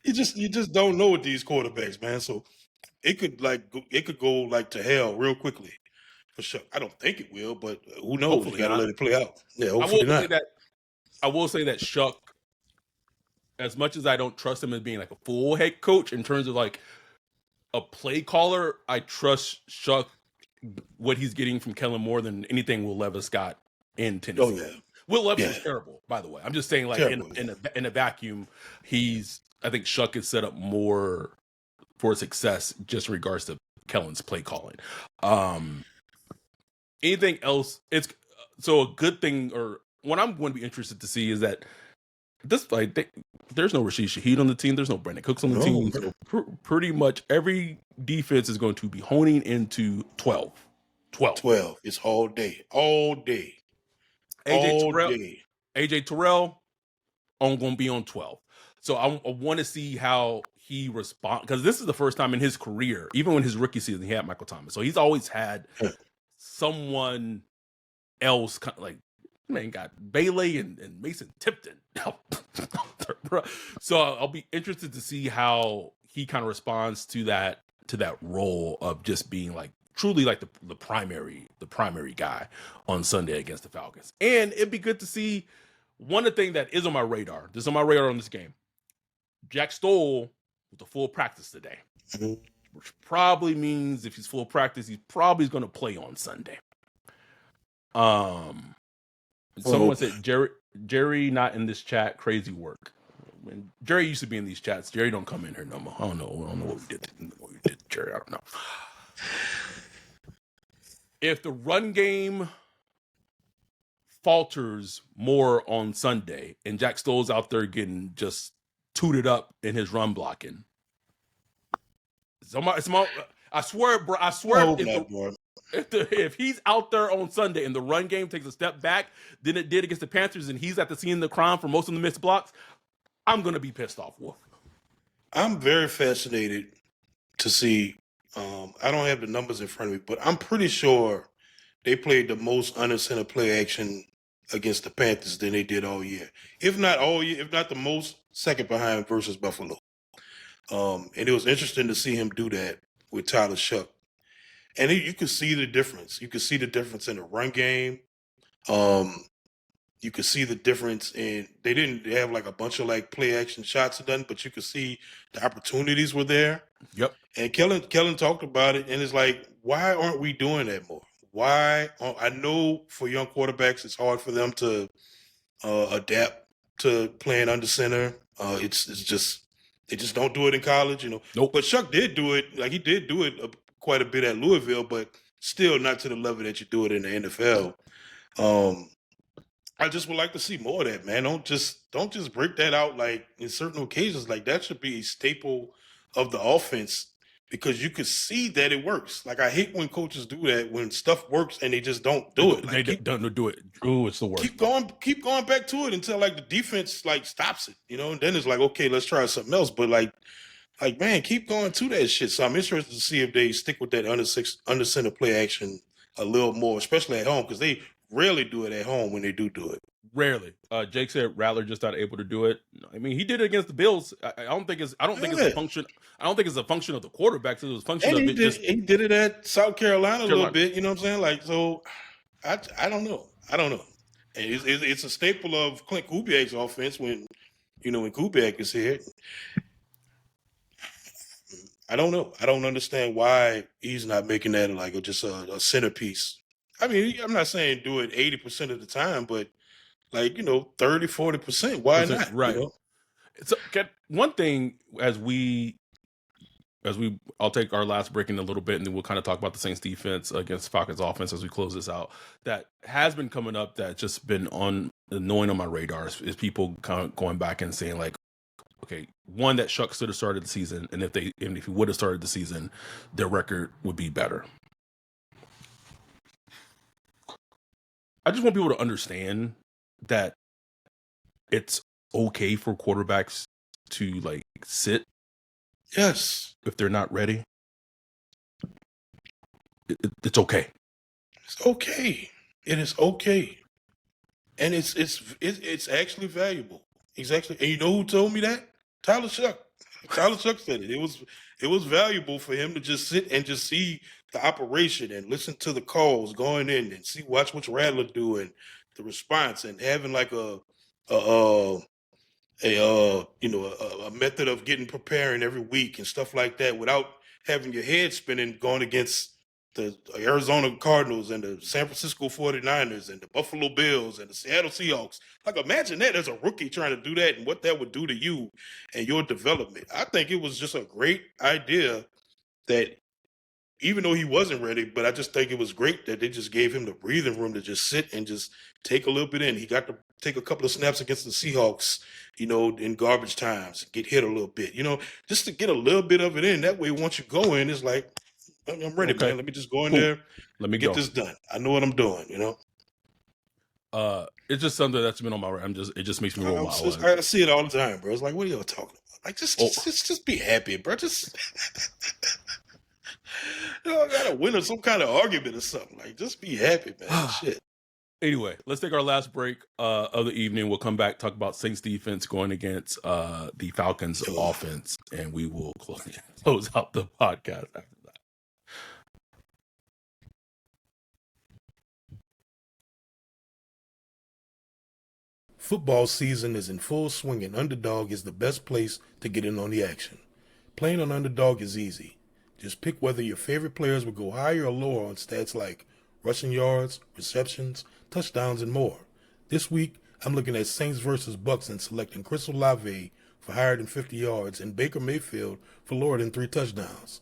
Speaker 2: you just don't know with these quarterbacks, man. So it could go like to hell real quickly. For sure. I don't think it will, but who knows?
Speaker 1: Hopefully
Speaker 2: You gotta let it play out. Yeah, hopefully
Speaker 1: I will say that Shough, as much as I don't trust him as being like a full head coach in terms of like a play caller, I trust Shough what he's getting from Kellen more than anything Will Levis got in Tennessee.
Speaker 2: Oh yeah.
Speaker 1: Will Levis is terrible, by the way. I'm just saying, like in a vacuum, I think Shough is set up more for success just in regards to Kellen's play calling. Anything else? It's so a good thing, or what I'm going to be interested to see is that there's no Rashid Shaheed on the team. There's no Brandin Cooks on the team. So pretty much every defense is going to be honing into 12.
Speaker 2: 12. It's all day.
Speaker 1: AJ Terrell, I'm going to be on 12. So I want to see how he responds, because this is the first time in his career, even when his rookie season, he had Michael Thomas. So he's always had someone else, like, man, got Bailey and Mason Tipton. So I'll be interested to see how he kind of responds to that role of just being like truly like the primary guy on Sunday against the Falcons. And it'd be good to see one of the things that is on my radar. This is on my radar on this game. Jack Stoll with a full practice today, which probably means if he's full practice, he's probably going to play on Sunday. Someone said Jerry not in this chat. Crazy work. When Jerry used to be in these chats. Jerry don't come in here no more. I don't know what we did, Jerry. I don't know. If the run game falters more on Sunday and Jack Stoll's out there getting just tooted up in his run blocking, I swear, bro. If he's out there on Sunday and the run game takes a step back than it did against the Panthers and he's at the scene of the crime for most of the missed blocks, I'm going to be pissed off, Wolf.
Speaker 2: I'm very fascinated to see. I don't have the numbers in front of me, but I'm pretty sure they played the most under center play action against the Panthers than they did all year. If not all year, if not the most, second behind versus Buffalo. And it was interesting to see him do that with Tyler Shough. And you could see the difference. You could see the difference in the run game. You could see the difference in, they didn't have like a bunch of like play action shots done, but you could see the opportunities were there.
Speaker 1: Yep.
Speaker 2: And Kellen talked about it, and it's like, why aren't we doing that more? why. I know for young quarterbacks, it's hard for them to adapt to playing under center. It's just they just don't do it in college, you know.
Speaker 1: Nope.
Speaker 2: But Shough did do it. Like he did do it quite a bit at Louisville, but still not to the level that you do it in the NFL. I just would like to see more of that, man. Don't just break that out like in certain occasions. Like that should be a staple of the offense because you could see that it works. Like I hate when coaches do that when stuff works and they just don't do it.
Speaker 1: They
Speaker 2: Like,
Speaker 1: don't do it. Drew, it's the worst.
Speaker 2: keep going back to it until like the defense like stops it, you know. And then it's like, okay, let's try something else. But like man, keep going to that shit. So I'm interested to see if they stick with that under center play action a little more, especially at home because they rarely do it at home when they do it.
Speaker 1: Rarely. Jake said Rattler just not able to do it. I mean, he did it against the Bills. I don't think it's a function. I don't think it's a function of the quarterback. It was a function of
Speaker 2: he
Speaker 1: it.
Speaker 2: He did it at South Carolina a little bit. You know what I'm saying? Like, so I don't know. And it's a staple of Clint Kubiak's offense when Kubiak is here. I don't know. I don't understand why he's not making that like just a centerpiece. I mean, I'm not saying do it 80% of the time, but like, 30, 40%. Why not?
Speaker 1: Right. It's one thing I'll take our last break in a little bit and then we'll kind of talk about the Saints defense against Falcons offense as we close this out. That has been coming up that just been annoying on my radar is people kind of going back and saying like, okay, one, that Shough should have started the season, and if he would have started the season, their record would be better. I just want people to understand that it's okay for quarterbacks to like sit.
Speaker 2: Yes.
Speaker 1: If they're not ready. It's okay.
Speaker 2: It's okay. It is okay. And it's actually valuable. Exactly. And you know who told me that? Tyler Shough. Tyler Shough said it. It was valuable for him to just sit and just see the operation and listen to the calls going in and watch what Rattler do and the response and having like a method of preparing every week and stuff like that without having your head spinning going against the Arizona Cardinals and the San Francisco 49ers and the Buffalo Bills and the Seattle Seahawks. Like, imagine that as a rookie trying to do that and what that would do to you and your development. I think it was just a great idea that even though he wasn't ready, but I just think it was great that they just gave him the breathing room to just sit and just take a little bit in. He got to take a couple of snaps against the Seahawks, in garbage times, get hit a little bit, just to get a little bit of it in. That way, once you go in, it's like, I'm ready, man. Let me just go in there.
Speaker 1: Let me
Speaker 2: get this done. I know what I'm doing,
Speaker 1: It's just something that's been on my radar. It just makes me roll wild.
Speaker 2: I see it all the time, bro. It's like, what are y'all talking about? Like, just be happy, bro. Just I gotta win some kind of argument or something. Like, just be happy, man. Shit.
Speaker 1: Anyway, let's take our last break of the evening. We'll come back, talk about Saints defense going against the Falcons offense, and we will close out the podcast after that.
Speaker 2: Football season is in full swing, and Underdog is the best place to get in on the action. Playing on Underdog is easy. Just pick whether your favorite players will go higher or lower on stats like rushing yards, receptions, touchdowns, and more. This week, I'm looking at Saints versus Bucks and selecting Chris Olave for higher than 50 yards and Baker Mayfield for lower than 3 touchdowns.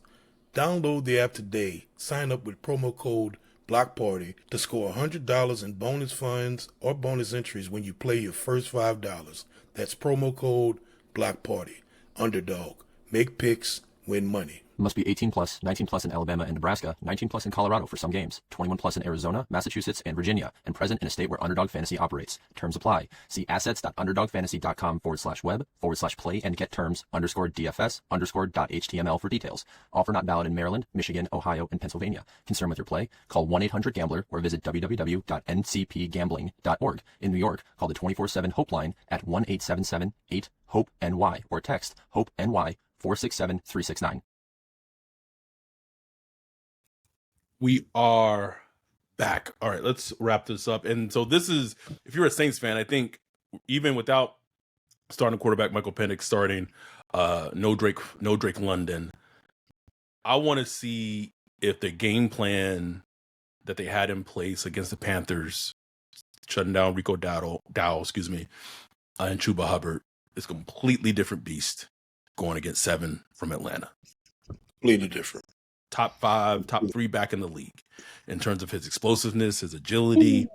Speaker 2: Download the app today. Sign up with promo code BLOCKPARTY to score $100 in bonus funds or bonus entries when you play your first $5. That's promo code BLOCKPARTY. Underdog. Make picks, win money.
Speaker 3: Must be 18 plus, 19 plus in Alabama and Nebraska, 19 plus in Colorado for some games, 21 plus in Arizona, Massachusetts, and Virginia, and present in a state where Underdog Fantasy operates. Terms apply. See assets.underdogfantasy.com/web/play and get terms _DFS_.html for details. Offer not valid in Maryland, Michigan, Ohio, and Pennsylvania. Concerned with your play? Call 1-800-GAMBLER or visit www.ncpgambling.org. In New York, call the 24/7 Hope line at 1-877-8-HOPE-NY or text HOPE-NY 467-369.
Speaker 1: We are back. All right, let's wrap this up. And so this is, if you're a Saints fan, I think even without starting quarterback Michael Penix starting, no Drake London, I want to see if the game plan that they had in place against the Panthers, shutting down Rico Dowdle, and Chuba Hubbard, is a completely different beast going against 7 from Atlanta.
Speaker 2: Completely different.
Speaker 1: Top 5, top 3 back in the league in terms of his explosiveness, his agility,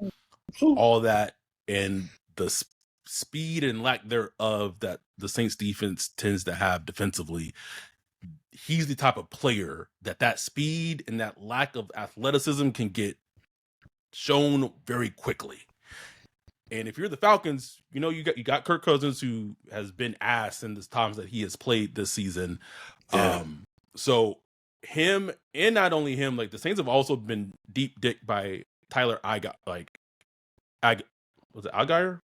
Speaker 1: all that, and the speed and lack thereof that the Saints defense tends to have defensively. He's the type of player that speed and that lack of athleticism can get shown very quickly. And if you're the Falcons, you know, you got Kirk Cousins, who has been asked in the times that he has played this season.
Speaker 2: Yeah.
Speaker 1: So him, and not only him, like the Saints have also been deep dicked by Tyler was it Algier?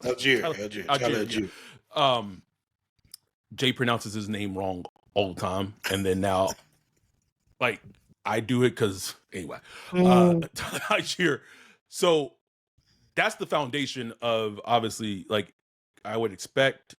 Speaker 1: Algier. Jay pronounces his name wrong all the time, and then now, like, I do it because anyway. Algier. So that's the foundation of, obviously, like, I would expect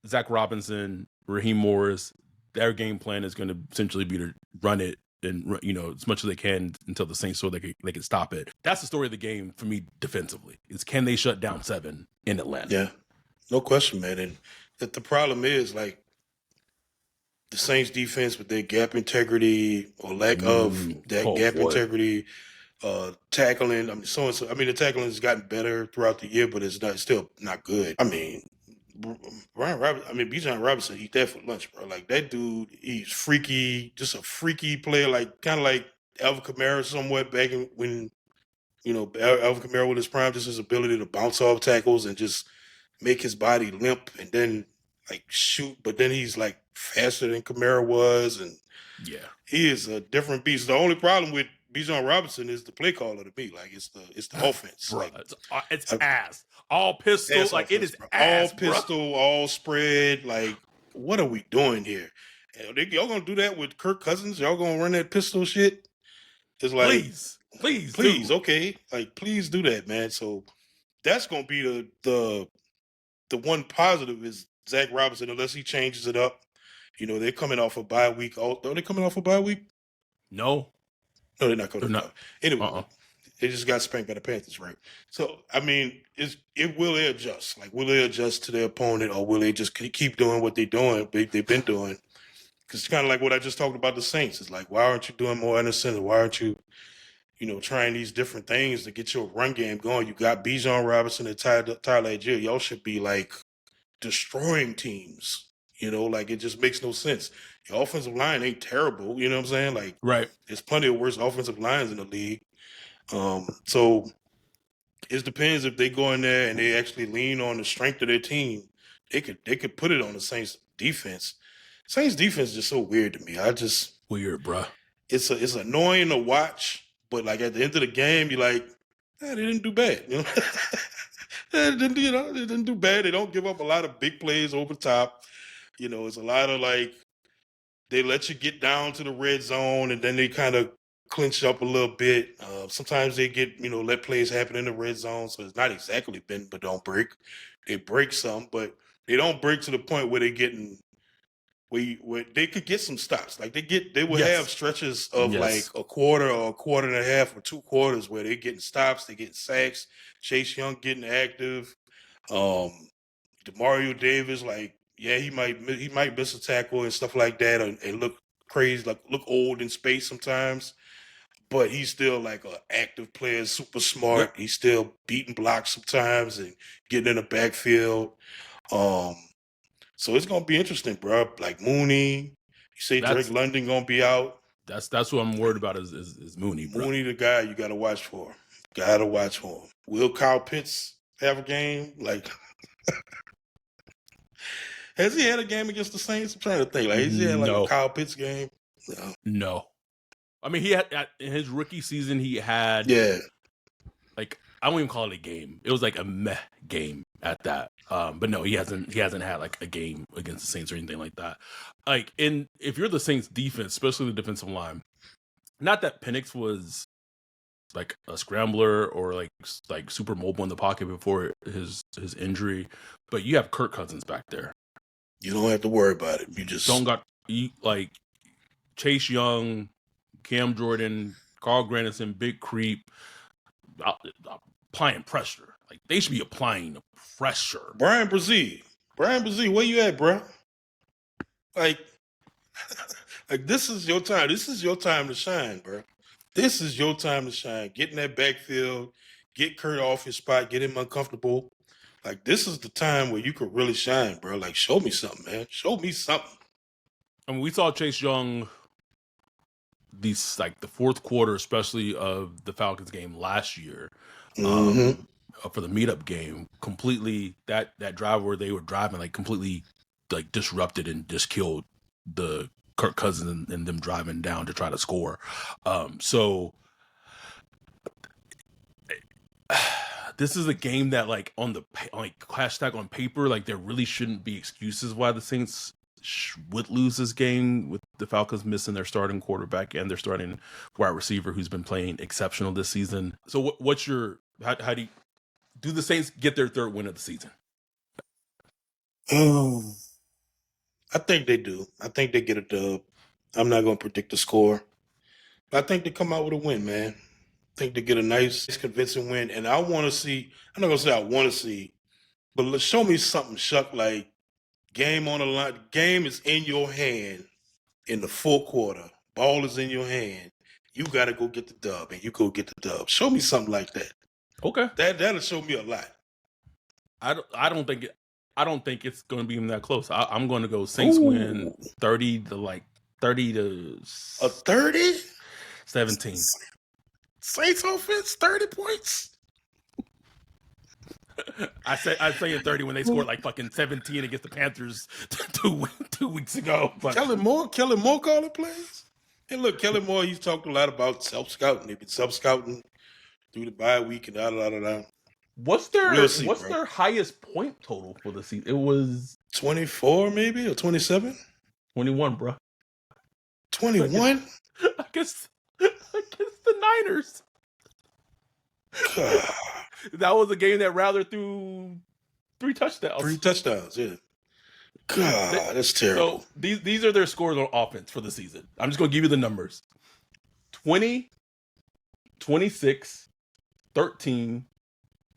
Speaker 1: Zach Robinson, Raheem Morris, their game plan is going to essentially be to run it and, you know, as much as they can until the Saints so they can stop it. That's the story of the game for me defensively, is can they shut down 7 in Atlanta?
Speaker 2: Yeah, no question, man. And the problem is, like, the Saints defense with their gap integrity or lack of that integrity, tackling. I mean, so. I mean, the tackling has gotten better throughout the year, but it's still not good. I mean, Bijan Robinson eat that for lunch, bro. Like, that dude, he's freaky, just a freaky player, like kind of like Alvin Kamara somewhat back when, you know, Alvin Kamara with his prime, just his ability to bounce off tackles and just make his body limp and then like shoot, but then he's like faster than Kamara was, and he is a different beast. The only problem with Bijan Robinson is the play caller to me. Like, it's the offense.
Speaker 1: Bro,
Speaker 2: like,
Speaker 1: it's ass. All pistol. Like, offense, it is bro. Ass,
Speaker 2: all pistol, bro. All spread. Like, what are we doing here? Y'all gonna do that with Kirk Cousins? Y'all gonna run that pistol shit? It's like, please, okay. Like, please do that, man. So that's gonna be the one positive is Zach Robinson, unless he changes it up. You know, they're coming off a bye week. Are they coming off a bye week?
Speaker 1: No,
Speaker 2: they're not coming off. Anyway, they just got spanked by the Panthers, right? So, I mean, will they adjust? Like, will they adjust to their opponent, or will they just keep doing what they've been doing? Because it's kind of like what I just talked about the Saints. It's like, why aren't you doing more in the center? Why aren't you, you know, trying these different things to get your run game going? You got Bijan Robinson and Tyler Algier. Y'all should be, like, destroying teams. You know, like, it just makes no sense. Your offensive line ain't terrible. You know what I'm saying? Like,
Speaker 1: right.
Speaker 2: There's plenty of worse offensive lines in the league. So it depends if they go in there and they actually lean on the strength of their team. They could put it on the Saints defense. Saints defense is just so weird to me.
Speaker 1: Weird, bro.
Speaker 2: It's annoying to watch, but like at the end of the game, you're like, they didn't do bad. You know, they didn't do bad. They don't give up a lot of big plays over the top. You know, it's a lot of like, they let you get down to the red zone and then they kind of clinch up a little bit. Sometimes they get, you know, let plays happen in the red zone. So it's not exactly bend but don't break. They break some, but they don't break to the point where they're getting, where they could get some stops. Like they would have stretches of like a quarter or a quarter and a half or 2 quarters where they're getting stops, they're getting sacks. Chase Young getting active. DeMario Davis, like, yeah, he might miss a tackle and stuff like that, and look crazy, like look old in space sometimes. But he's still like an active player, super smart. He's still beating blocks sometimes and getting in the backfield. So it's gonna be interesting, bro. Like Mooney, you say Drake London gonna be out.
Speaker 1: That's what I'm worried about is Mooney, bro.
Speaker 2: Mooney, the guy you gotta watch for. Will Kyle Pitts have a game? Like, has he had a game against the Saints? I'm trying to think. Like, has he had like a Kyle Pitts game?
Speaker 1: No. I mean, he had in his rookie season, he had like, I won't even call it a game. It was like a meh game at that. But no, he hasn't had like a game against the Saints or anything like that. Like, if you're the Saints defense, especially the defensive line, not that Penix was like a scrambler or like super mobile in the pocket before his injury, but you have Kirk Cousins back there.
Speaker 2: You don't have to worry about it. You just
Speaker 1: don't got like Chase Young, Cam Jordan, Carl Granderson, big creep, applying pressure. Like, they should be applying pressure.
Speaker 2: Brian Brzee, where you at, bro? Like this is your time. This is your time to shine, bro. This is your time to shine. Get in that backfield, get Kurt off his spot, get him uncomfortable. Like, this is the time where you could really shine, bro. Like, show me something, man. Show me something.
Speaker 1: I mean, we saw Chase Young the fourth quarter, especially of the Falcons game last year, for the meetup game, completely that drive where they were driving, like, completely like disrupted and just killed the Kirk Cousins and them driving down to try to score. So this is a game that, like, on the hashtag on paper, like, there really shouldn't be excuses why the Saints would lose this game, with the Falcons missing their starting quarterback and their starting wide receiver, who's been playing exceptional this season. So what's your how do the Saints get their third win of the season?
Speaker 2: I think they do. I think they get a dub. I'm not going to predict the score, but I think they come out with a win, man. I think they get a nice, convincing win. And I want to see, I'm not going to say I want to see, but show me something, Shough, like, game on the line. The game is in your hand in the fourth quarter. Ball is in your hand. You got to go get the dub, and you go get the dub. Show me something like that.
Speaker 1: Okay.
Speaker 2: That'll show me a lot.
Speaker 1: I don't think it's going to be even that close. I'm going to go Saints win 30 to
Speaker 2: 30?
Speaker 1: 17.
Speaker 2: Saints offense, 30 points.
Speaker 1: I say 30 when they scored like fucking 17 against the Panthers 2 weeks ago. But
Speaker 2: Kellen Moore calling plays. And look, Kellen Moore, he's talked a lot about self-scouting. They've been self-scouting through the bye week and da.
Speaker 1: What's their highest point total for the season? It was
Speaker 2: 24 maybe, or 27?
Speaker 1: 21, bro.
Speaker 2: 21?
Speaker 1: Against the Niners.
Speaker 2: God.
Speaker 1: That was a game that Rather threw 3 touchdowns.
Speaker 2: 3 touchdowns, yeah. God, that's terrible.
Speaker 1: So these are their scores on offense for the season. I'm just going to give you the numbers. 20, 26, 13,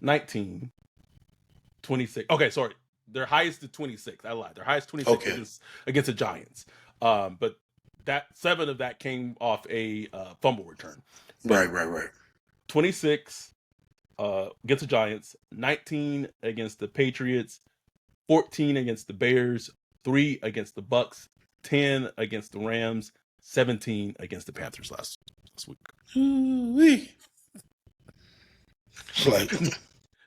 Speaker 1: 19, 26. Okay, sorry. Their highest is 26. I lied. Their highest 26 against the Giants. But that 7 of that came off a fumble return.
Speaker 2: Right.
Speaker 1: 26 against the Giants, 19 against the Patriots, 14 against the Bears, 3 against the Bucks, 10 against the Rams, 17 against the Panthers last week.
Speaker 2: Like,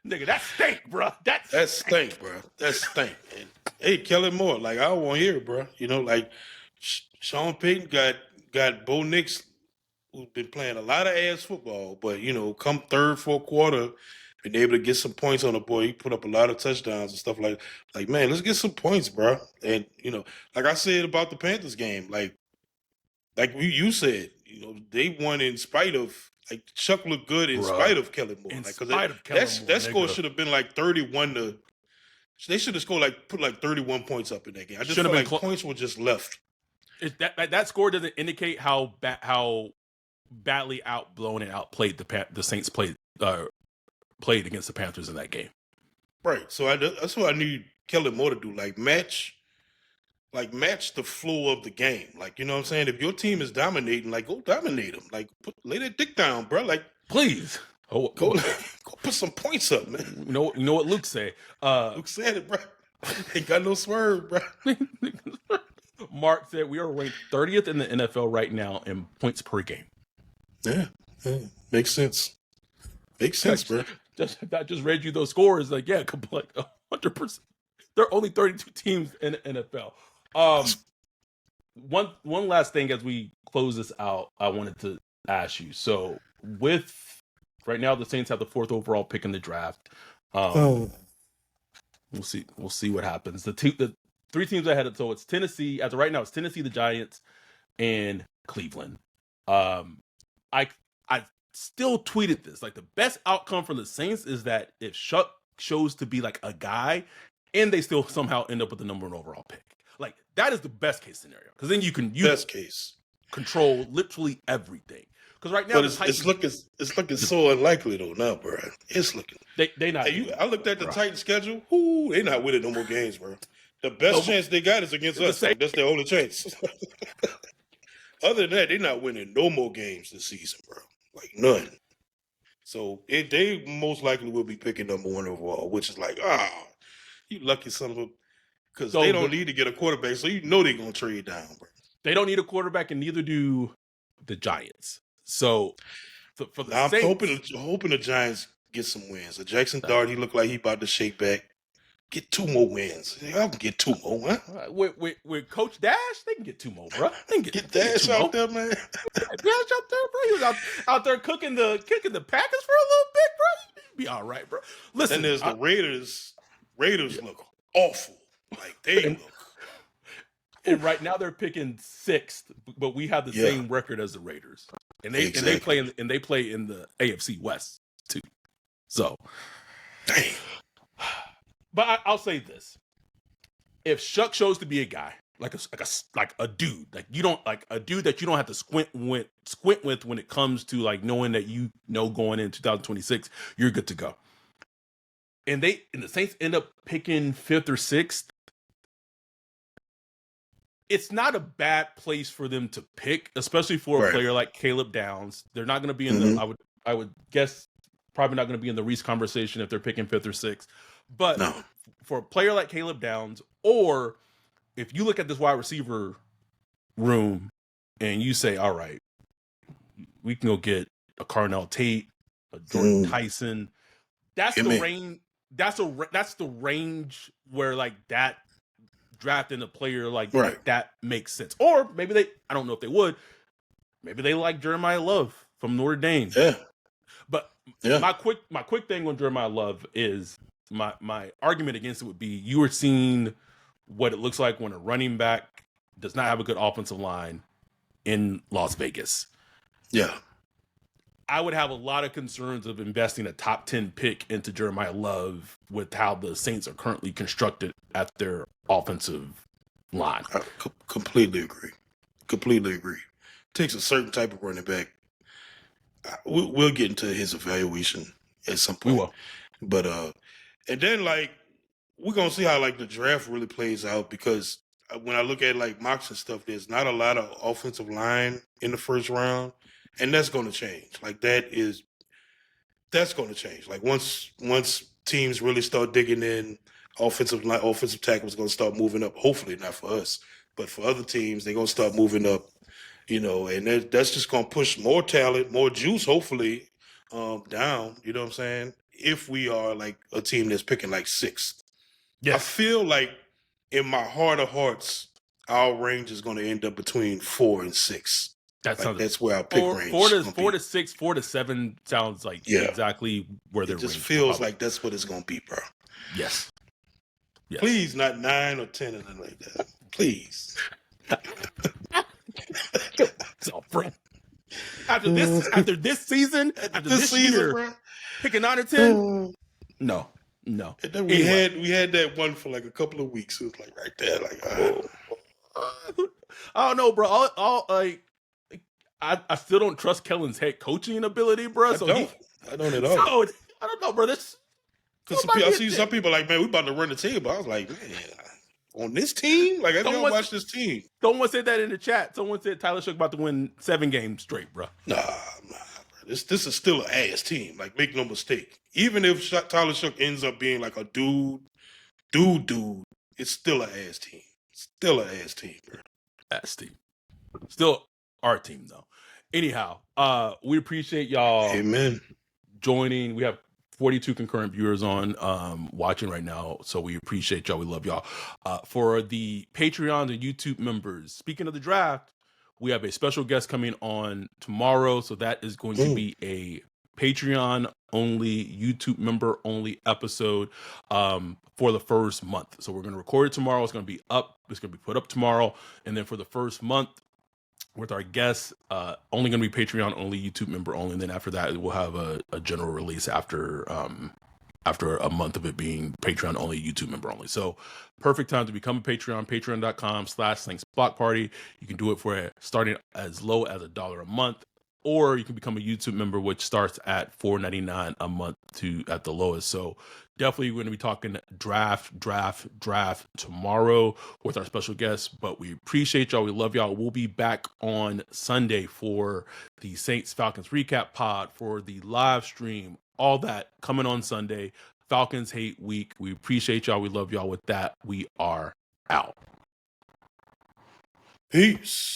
Speaker 1: nigga, that stink, bro. That
Speaker 2: stink, bro. That stink. And, hey, Kellen Moore, like, I don't want to hear it, bro. You know, like, Sean Payton got Bo Nix, who's been playing a lot of ass football, but, you know, come third, fourth quarter, been able to get some points on the board. He put up a lot of touchdowns and stuff like, man, let's get some points, bro. And, you know, like I said about the Panthers game, like you said, you know, they won in spite of, like, Shough looked good in spite of Kellen Moore. That score should have been like 31 to. They should have scored put 31 points up in that game. I just feel like points were just left.
Speaker 1: That score doesn't indicate how badly outblown and outplayed the Saints played against the Panthers in that game.
Speaker 2: Right. So that's what I need Kellen Moore to do. Match the flow of the game. Like, you know what I'm saying? If your team is dominating, go dominate them. Lay that dick down, bro.
Speaker 1: Please.
Speaker 2: Go put some points up, man.
Speaker 1: You know what Luke said?
Speaker 2: Luke said it, bro. Ain't got no swerve, bro.
Speaker 1: Mark said we are ranked 30th in the NFL right now in points per game.
Speaker 2: Yeah. Makes sense. Makes sense, bro.
Speaker 1: I just read you those scores. 100%. There are only 32 teams in the NFL. One last thing as we close this out, I wanted to ask you. So with right now, the Saints have the 4th overall pick in the draft. We'll see what happens. The 3 teams ahead of, so it's Tennessee. As of right now, it's Tennessee, the Giants, and Cleveland. I still tweeted this. The best outcome for the Saints is that if Shough shows to be a guy, and they still somehow end up with the number 1 overall pick. That is the best case scenario, because then you can
Speaker 2: best case
Speaker 1: control literally everything. Because right now
Speaker 2: But
Speaker 1: the Titans,
Speaker 2: it's looking so unlikely though now, bro. It's looking.
Speaker 1: they not.
Speaker 2: I looked at the
Speaker 1: bro.
Speaker 2: Titans schedule. Ooh, they not winning no more games, bro. The best chance they got is against us. Like, that's their only chance. Other than that, they're not winning no more games this season, bro. Like none. So they most likely will be picking number 1 overall, which is like, you lucky son of a. Because they don't need to get a quarterback, so you know they're gonna trade down, bro.
Speaker 1: They don't need a quarterback, and neither do the Giants. So for the
Speaker 2: I'm
Speaker 1: Saints,
Speaker 2: hoping the Giants get some wins. The Jackson Dart, he looked like he about to shake back. Get 2 more wins. Y'all can get 2 more, huh?
Speaker 1: With Coach Dash, they can get 2 more, bro. They can
Speaker 2: Get Dash out there, man.
Speaker 1: Dash out there, bro. He was out there cooking the Packers for a little bit, bro. He'd be all right, bro. Listen,
Speaker 2: and there's the Raiders. Raiders look awful. Like they look.
Speaker 1: And right now they're picking 6th, but we have the same record as the Raiders, and they play in the AFC West too. So,
Speaker 2: dang.
Speaker 1: But I'll say this: if Shough shows to be a guy, like a dude, like you don't like a dude that you don't have to squint with when it comes to like knowing that going in 2026, you're good to go. And the Saints end up picking 5th or 6th. It's not a bad place for them to pick, especially for a player like Caleb Downs. They're not going to be in the. I would guess probably not going to be in the Reese conversation if they're picking 5th or 6th. But for a player like Caleb Downs, or if you look at this wide receiver room and you say, all right, we can go get a Carnell Tate, a Jordan Tyson. That's the range. That's the range where like that drafting a player like that makes sense. Or maybe I don't know if they would. Maybe they like Jeremiah Love from Notre Dame.
Speaker 2: Yeah.
Speaker 1: But my quick thing on Jeremiah Love is my argument against it would be you were seeing what it looks like when a running back does not have a good offensive line in Las Vegas.
Speaker 2: Yeah.
Speaker 1: I would have a lot of concerns of investing a top 10 pick into Jeremiah Love with how the Saints are currently constructed at their offensive line.
Speaker 2: I completely agree. Completely agree. Takes a certain type of running back. We'll get into his evaluation at some point.
Speaker 1: We will.
Speaker 2: But and then like we're gonna see how like the draft really plays out, because when I look at like mocks and stuff, there's not a lot of offensive line in the first round, and that's going to change. Like that's going to change. Like once teams really start digging in, offensive tackle is going to start moving up. Hopefully not for us, but for other teams, they're going to start moving up. And that's just going to push more talent, more juice, hopefully, down. You know what I'm saying? If we are like a team that's picking like 6th. Yes. I feel like in my heart of hearts, our range is going to end up between 4 and 6. That's where our pick range.
Speaker 1: 4 to 6, 4 to 7 sounds like exactly where they're.
Speaker 2: It just feels like that's what it's going to be, bro.
Speaker 1: Yes.
Speaker 2: Please, not 9 or 10 or nothing like that. Please.
Speaker 1: So, bro, after this season, this year, bro, picking 9 or 10, no. And
Speaker 2: then we had that one for like a couple of weeks. It was like right there, like
Speaker 1: I don't know, bro. I still don't trust Kellen's head coaching ability, bro.
Speaker 2: I don't at all.
Speaker 1: So, I don't know, bro. Because
Speaker 2: I see some people like, man, we about to run the table. I was like, man, on this team? Like, I don't watch this team.
Speaker 1: Someone said that in the chat. Someone said Tyler Shough about to win 7 games straight, bro.
Speaker 2: Nah, bro. This is still an ass team. Like, make no mistake. Even if Tyler Shough ends up being like a dude, it's still an ass team. Still an ass team, bro.
Speaker 1: Ass team. Still our team, though. Anyhow, we appreciate y'all joining. We have 42 concurrent viewers on watching right now, so we appreciate y'all. We love y'all. For the Patreon and YouTube members, speaking of the draft, we have a special guest coming on tomorrow, so that is going to be a Patreon only, YouTube member only episode for the first month. So we're going to record it tomorrow. It's going to be up. It's going to be put up tomorrow, and then for the first month with our guests, only going to be Patreon only, YouTube member only. And then after that, we'll have a general release after a month of it being Patreon only, YouTube member only. So perfect time to become a Patreon, patreon.com/Saints Block Party. You can do it for starting as low as $1 a month. or you can become a YouTube member, which starts at $4.99 a month at the lowest. So definitely we're going to be talking draft tomorrow with our special guests, but we appreciate y'all. We love y'all. We'll be back on Sunday for the Saints Falcons recap pod, for the live stream, all that coming on Sunday. Falcons hate week. We appreciate y'all. We love y'all. With that, we are out.
Speaker 2: Peace.